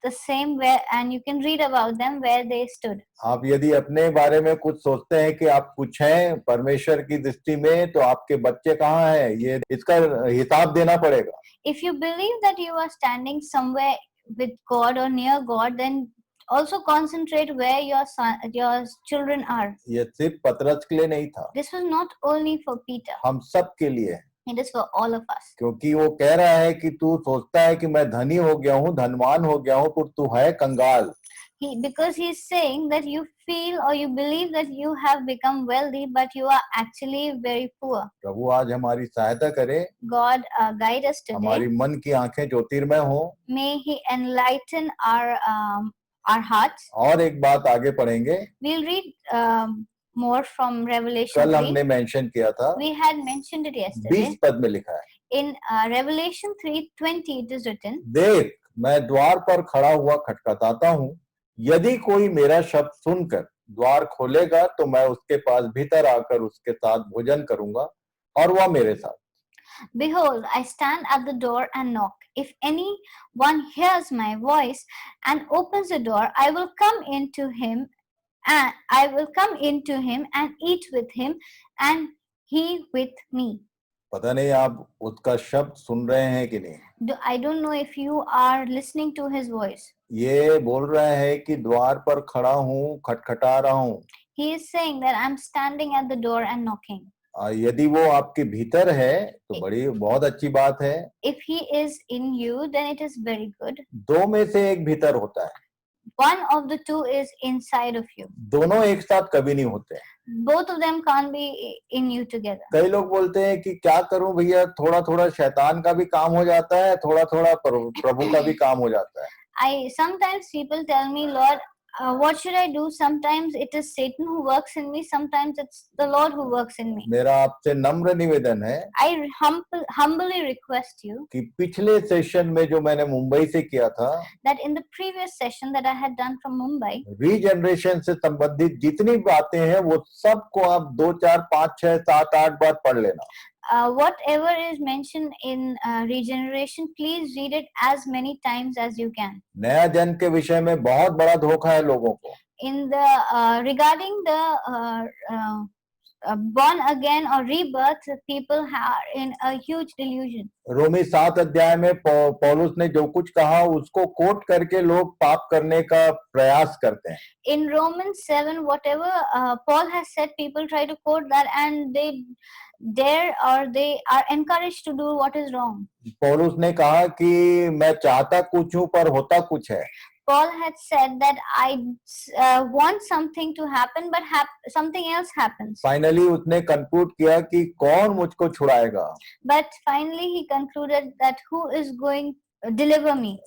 the same, where, and you can read about them where they stood. आप यदि अपने बारे में कुछ सोचते हैं कि आप कुछ हैं परमेश्वर की दृष्टि में, तो आपके बच्चे कहाँ हैं, ये इसका हिसाब देना पड़ेगा। If you believe that you are standing somewhere with God or near God, then also concentrate where your children are. ये सिर्फ पतरस के लिए नहीं था, This was not only for Peter. हम सब के लिए है। It is for all of us. क्योंकि वो कह रहा है कि तू सोचता है कि मैं धनी हो गया हूँ, धनवान हो गया हूँ, पर तू है कंगाल। Because he is saying that you feel or you believe that you have become wealthy, but you are actually very poor. प्रभु आज हमारी सहायता करे, God guide us today. हमारी मन की आंखें ज्योतिर्मय हो। May he enlighten our hearts. और एक बात आगे पढ़ेंगे, We'll read more from Revelation कल 3. हमने मेंशन किया था, We had mentioned it 20 yesterday. पद में लिखा है, In Revelation 3:20 it is written, देख मैं द्वार पर खड़ा हुआ खटखटाता हूँ, यदि कोई मेरा शब्द सुनकर द्वार खोलेगा तो मैं उसके पास भीतर आकर उसके साथ भोजन करूंगा और वह मेरे साथ। Behold, I stand at the door and knock. If anyone hears my voice and opens the door, I will come into him and eat with him and he with me. पता नहीं आप उसका शब्द सुन रहे हैं कि नहीं। I don't know if you are listening to his voice. ये बोल रहा है कि द्वार पर खड़ा हूँ, खटखटा रहा हूँ। He is saying that I'm standing at the door and knocking. यदि वो आपके भीतर है तो बहुत अच्छी बात है। If he is in you, then it is very good. दो में से एक भीतर होता है, One of the two is inside of you. दोनों एक साथ कभी नहीं होते। Both of them can't be in you together. कई लोग बोलते हैं कि क्या करूं भैया, थोड़ा थोड़ा शैतान का भी काम हो जाता है, थोड़ा थोड़ा प्रभु का भी काम हो जाता है। Sometimes people tell me, Lord, what should I do? Sometimes it is Satan who works in me. Sometimes it's the Lord who works in me. मेरा आपसे नम्र निवेदन है I humbly request you कि पिछले सेशन में जो मैंने मुंबई से किया था, that in the previous session that I had done from Mumbai, regeneration से संबंधित जितनी बातें हैं वो सबको आप 2, 4, 5, 6, 7, 8 बार पढ़ लेना। whatever is mentioned in regeneration, please read it as many times as you can. नया जन्म के विषय में बहुत बड़ा धोखा है लोगों को। In the regarding the born again or rebirth, people are in a huge delusion. रोमी 7 अध्याय में पौलुस ने जो कुछ कहा उसको कोट करके लोग पाप करने का प्रयास करते हैं. In Romans 7, whatever Paul has said, people try to quote that and they dare or they are encouraged to do what is wrong. पौलुस ने कहा कि मैं चाहता कुछ हूं पर होता कुछ है. Paul had said that I want something to happen, but something else happens. Finally उसने कंक्लूड किया कि कौन मुझको छुड़ाएगा. But finally he concluded that who is going to deliver me.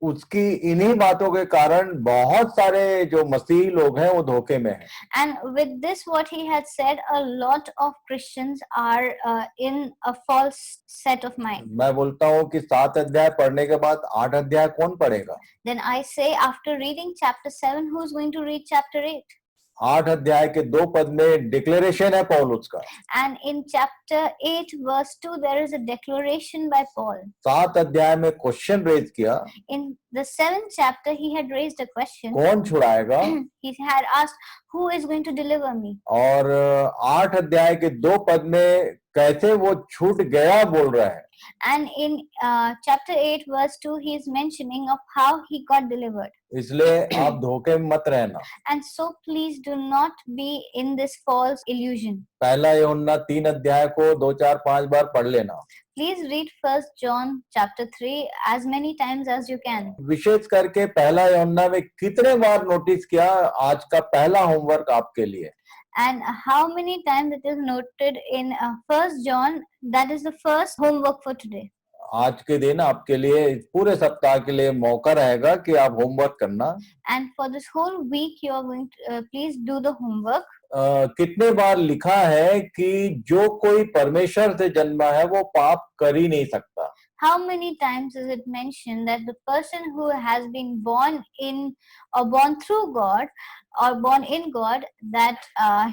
उसकी इन्हीं बातों के कारण बहुत सारे जो मसीही लोग हैं वो धोखे में हैं. And with this what he had said, a lot of Christians are in a false set of mind. मैं बोलता हूँ कि 7 अध्याय पढ़ने के बाद 8 अध्याय कौन पढ़ेगा. Then I say, after reading chapter 7, who's going to read chapter 8? 8 अध्याय के 2 पद में डिक्लेरेशन है पौलुस का. And in chapter 8 verse 2 there is a declaration by Paul. 7 अध्याय में क्वेश्चन रेज किया. In the 7th chapter he had raised a question. कौन छुड़ाएगा. He had asked, who is going to deliver me? और 8 अध्याय के 2 पद में कैसे वो छूट गया बोल रहा है. And in chapter 8 verse 2 he is mentioning of how he got delivered. इसलिए आप धोखे में मत रहना. And so please do not be in this false illusion. पहला यूहन्ना 3 अध्याय को 2 4 5 बार पढ़ लेना. Please read First John chapter 3 as many times as you can. विशेष करके पहला यूहन्ना में कितने बार नोटिस किया. आज का पहला होमवर्क आपके लिए. And how many times it is noted in First John, that is the first homework for today. आज के दिन आपके लिए पूरे सप्ताह के लिए मौका रहेगा कि आप होमवर्क करना. And for this whole week you are going to please do the homework. कितने बार लिखा है कि जो कोई परमेश्वर से जन्मा है वो पाप कर ही नहीं सकता. How many times is it mentioned that the person who has been born in or born through God or born in God, that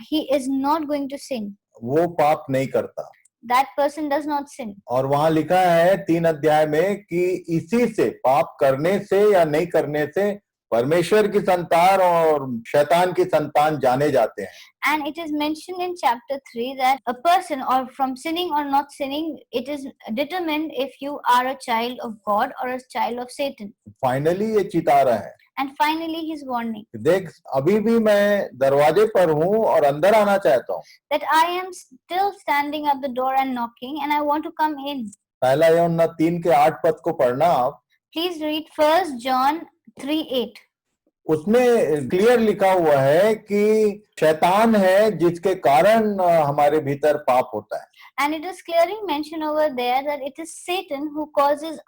he is not going to sin. वो पाप नहीं करता. That person does not sin. और वहां लिखा है 3 अध्याय में कि इसी से पाप करने से या नहीं करने से परमेश्वर की संतान और शैतान की संतान जाने जाते हैं. And it is mentioned in chapter 3 that a person, or from sinning or not sinning, it is determined if you are a child of God or a child of Satan. Finally ये चिता रहा है. And finally he's warning देख अभी भी मैं दरवाजे पर हूँ और अंदर आना चाहता हूँ. that I am still standing at the door and knocking and I want to come in. पहला यूहन्ना 3 के 8 पद को पढ़ना आप. Please read First John 3:8. उसमें क्लियर लिखा हुआ है कि शैतान है जिसके कारण हमारे भीतर पाप होता है. And it is clearly mentioned over there that it is Satan who causes,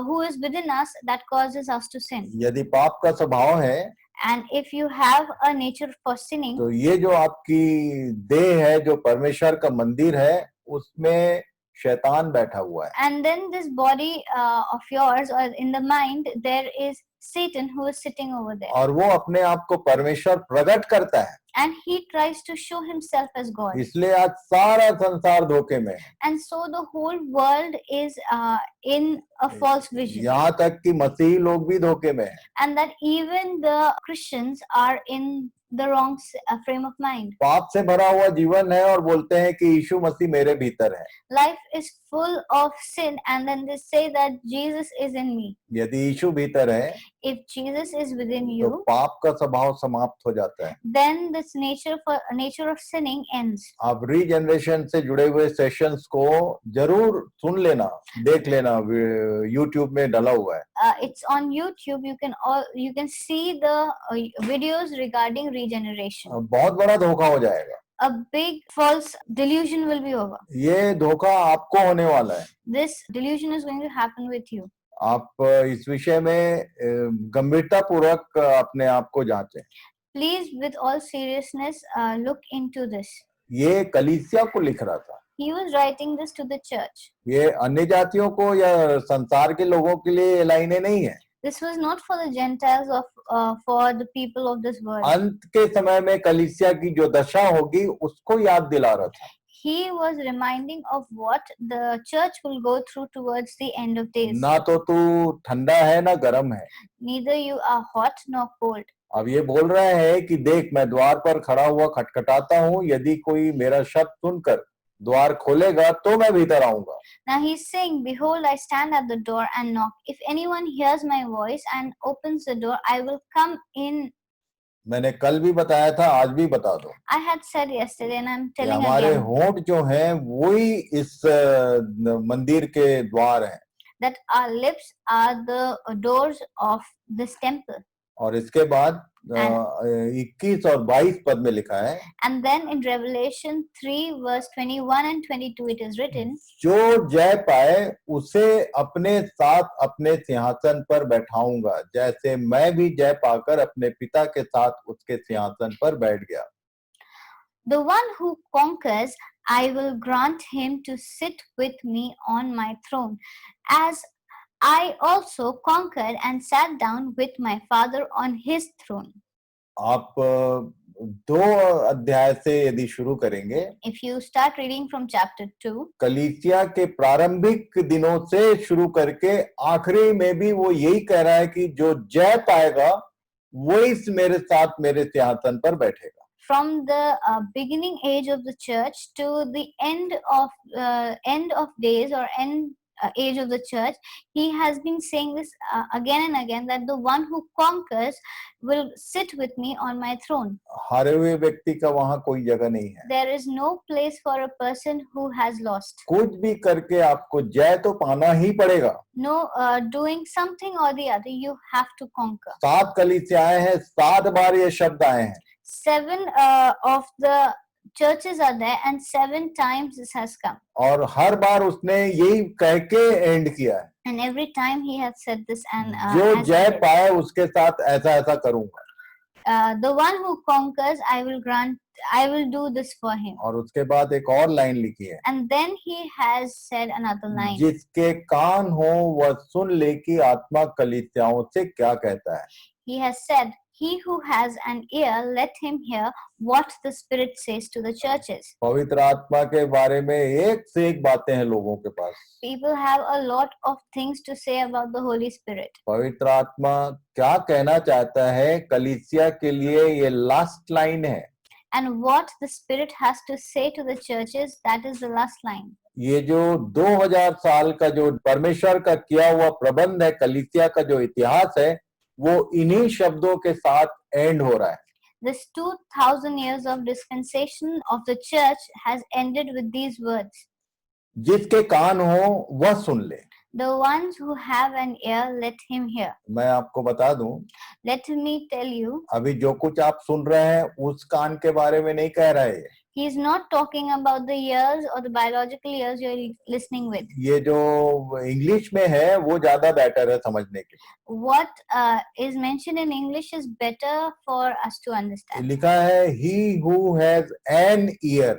who is within us, that causes us to sin. यदि पाप का स्वभाव है And if you have a nature for sinning, तो ये जो आपकी देह है जो परमेश्वर का मंदिर है उसमें शैतान बैठा हुआ है. and then this body of yours or in the mind, there is Satan who is sitting over there. और वो अपने आप को परमेश्वर प्रकट करता है. And he tries to show himself as God. इसलिए आज सारा संसार धोखे में है. And so the whole world is in a false vision. यहाँ तक कि मसीही लोग भी धोखे में है. And that even the Christians are in the wrong frame of mind. पाप से भरा हुआ जीवन है और बोलते हैं कि यीशु मसीह मेरे भीतर है. Life is full of sin and then they say that Jesus is in me. यदि यीशु भीतर है If Jesus is within तो you, पाप का स्वभाव समाप्त हो जाता है. then this nature of sinning ends. आप रीजनरेशन से जुड़े हुए सेशंस को जरूर सुन लेना, देख लेना. यूट्यूब में डाला हुआ है. It's on YouTube. You can see the videos regarding regeneration. बहुत बड़ा धोखा हो जाएगा. A big false delusion will be over. ये धोखा आपको होने वाला है. This delusion is going to happen with you. आप इस विषय में गंभीरता पूर्वक अपने आप को जांचें. Please, with all seriousness, look into this. ये कलीसिया को लिख रहा था. He was writing this to the church. ये अन्य जातियों को या संसार के लोगों के लिए ये लाइनें नहीं है. This was not for the Gentiles or for the people of this world. अंत के समय में कलीसिया की जो दशा होगी उसको याद दिला रहा था. He was reminding of what the church will go through towards the end of days. ना तो तू ठंडा है ना गर्म है. Neither you are hot nor cold. अब ये बोल रहे हैं कि देख मैं द्वार पर खड़ा हुआ खटखटाता हूँ, यदि कोई मेरा शब्द सुनकर द्वार खोलेगा तो मैं भीतर आऊंगा. Now he's saying, behold, I stand at the door and knock. If anyone hears my voice and opens the door, I will come in. मैंने कल भी बताया था, आज भी बता दो. I had said yesterday and I'm कि telling हमारे again होंठ जो हैं वही इस मंदिर के द्वार हैं. that our lips are the doors of this temple. और इसके बाद 21 और 22 पद में लिखा है, And then in Revelation 3 verse 21 and 22 it is written, जो जय पाए उसे अपने साथ अपने सिंहासन पर बैठाऊंगा, जैसे मैं भी जय पाकर अपने पिता के साथ उसके सिंहासन पर बैठ गया. the one who conquers, I will grant him to sit with me on my throne, as I also conquered and sat down with my Father on his throne. आप 2 अध्याय से यदि शुरू करेंगे, If you start reading from chapter 2, कलीसिया के प्रारंभिक दिनों से शुरू करके आखिरी में भी वो यही कह रहा है कि जो जय पाएगा वो इस मेरे साथ मेरे सिंहासन पर बैठेगा. from the beginning age of the church to the end of days or end age of the church, he has been saying this again and again, that the one who conquers will sit with me on my throne. हारे हुए व्यक्ति का वहां कोई जगह नहीं है. There is no place for a person who has lost. कुछ भी करके आपको जय तो पाना ही पड़ेगा. No, doing something or the other, you have to conquer. 7 कलीसियाएं हैं, 7 बार ये शब्द आए हैं. 7 of the churches are there and 7 times this has come. और हर बार उसने यही कह के एंड किया है, And every time he has said this and जो has जय said, पाए उसके साथ ऐसा ऐसा करूंगा. the one who conquers, I will do this for him. और उसके बाद एक और लाइन लिखी है, And then he has said another line. जिसके कान हो वह सुन ले कि आत्मा कलीसियाओं से क्या कहता है. He has said, he who has an ear, let him hear what the Spirit says to the churches. पवित्र आत्मा के बारे में एक से एक बातें हैं लोगों के पास. People have a lot of things to say about the Holy Spirit. पवित्र आत्मा क्या कहना चाहता है कलीसिया के लिए, ये लास्ट लाइन है. And what the Spirit has to say to the churches, that is the last line. ये जो 2000 साल का जो परमेश्वर का किया हुआ प्रबंध है, कलीसिया का जो इतिहास है, वो इन्हीं शब्दों के साथ एंड हो रहा है. This 2000 years of dispensation of the church has ended with these words. जिसके कान हो वह सुन ले. The ones who have an ear, let him hear. मैं आपको बता दूं, Let me tell you, अभी जो कुछ आप सुन रहे हैं उस कान के बारे में नहीं कह रहा है. he is not talking about the ears or the biological ears you are listening with. ये जो इंग्लिश में है वो ज्यादा बेटर है समझने के लिए. What is mentioned in English is better for us to understand. लिखा है he who has an ear.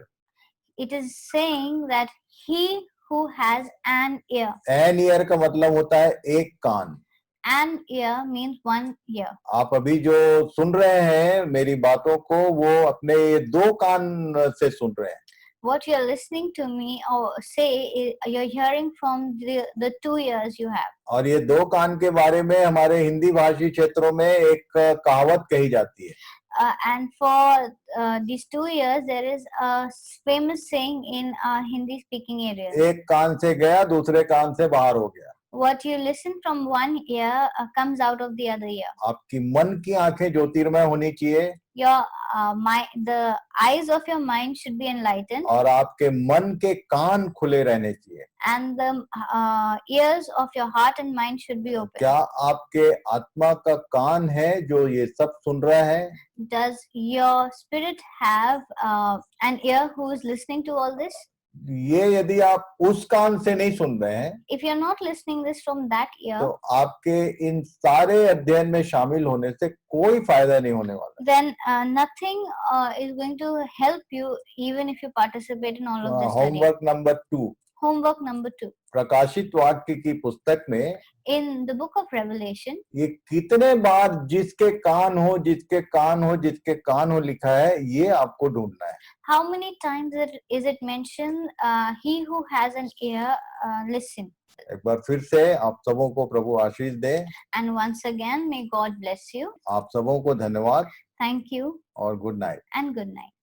It is saying that he who has an ear. an ear का मतलब होता है एक कान. An ear means one ear. आप अभी जो सुन रहे हैं मेरी बातों को, वो अपने ये 2 कान से सुन रहे हैं. What you are listening to me or say, you're hearing from the 2 ears you have. और ये 2 कान के बारे में हमारे हिंदी भाषी क्षेत्रों में एक कहावत कही जाती है. And for these 2 ears, there is a famous saying in Hindi speaking areas. एक कान से गया दूसरे कान से बाहर हो गया. What you listen from one ear comes out of the other ear. आपकी मन की आंखें ज्योतिर्मय होनी चाहिए. Your the eyes of your mind should be enlightened. और आपके मन के कान खुले रहने चाहिए. And the ears of your heart and mind should be open. क्या आपके आत्मा का कान है जो ये सब सुन रहा है? Does your spirit have an ear who is listening to all this? ये यदि आप उस कान से नहीं सुन रहे हैं, If you're not listening this from that ear, तो आपके इन सारे अध्ययन में शामिल होने से कोई फायदा नहीं होने वाला. then nothing is going to help you even if you participate in all of this study. Homework number 2. Homework number 2. प्रकाशित वाक्य की पुस्तक में In the book of Revelation, ये कितने बार जिसके कान हो जिसके कान हो जिसके कान हो लिखा है, ये आपको ढूंढना है. how many times is it mentioned, he who has an ear, listen. एक बार फिर से आप सबों को प्रभु आशीष दे. And once again, may God bless you. आप सबों को धन्यवाद Thank you और good night. and good night.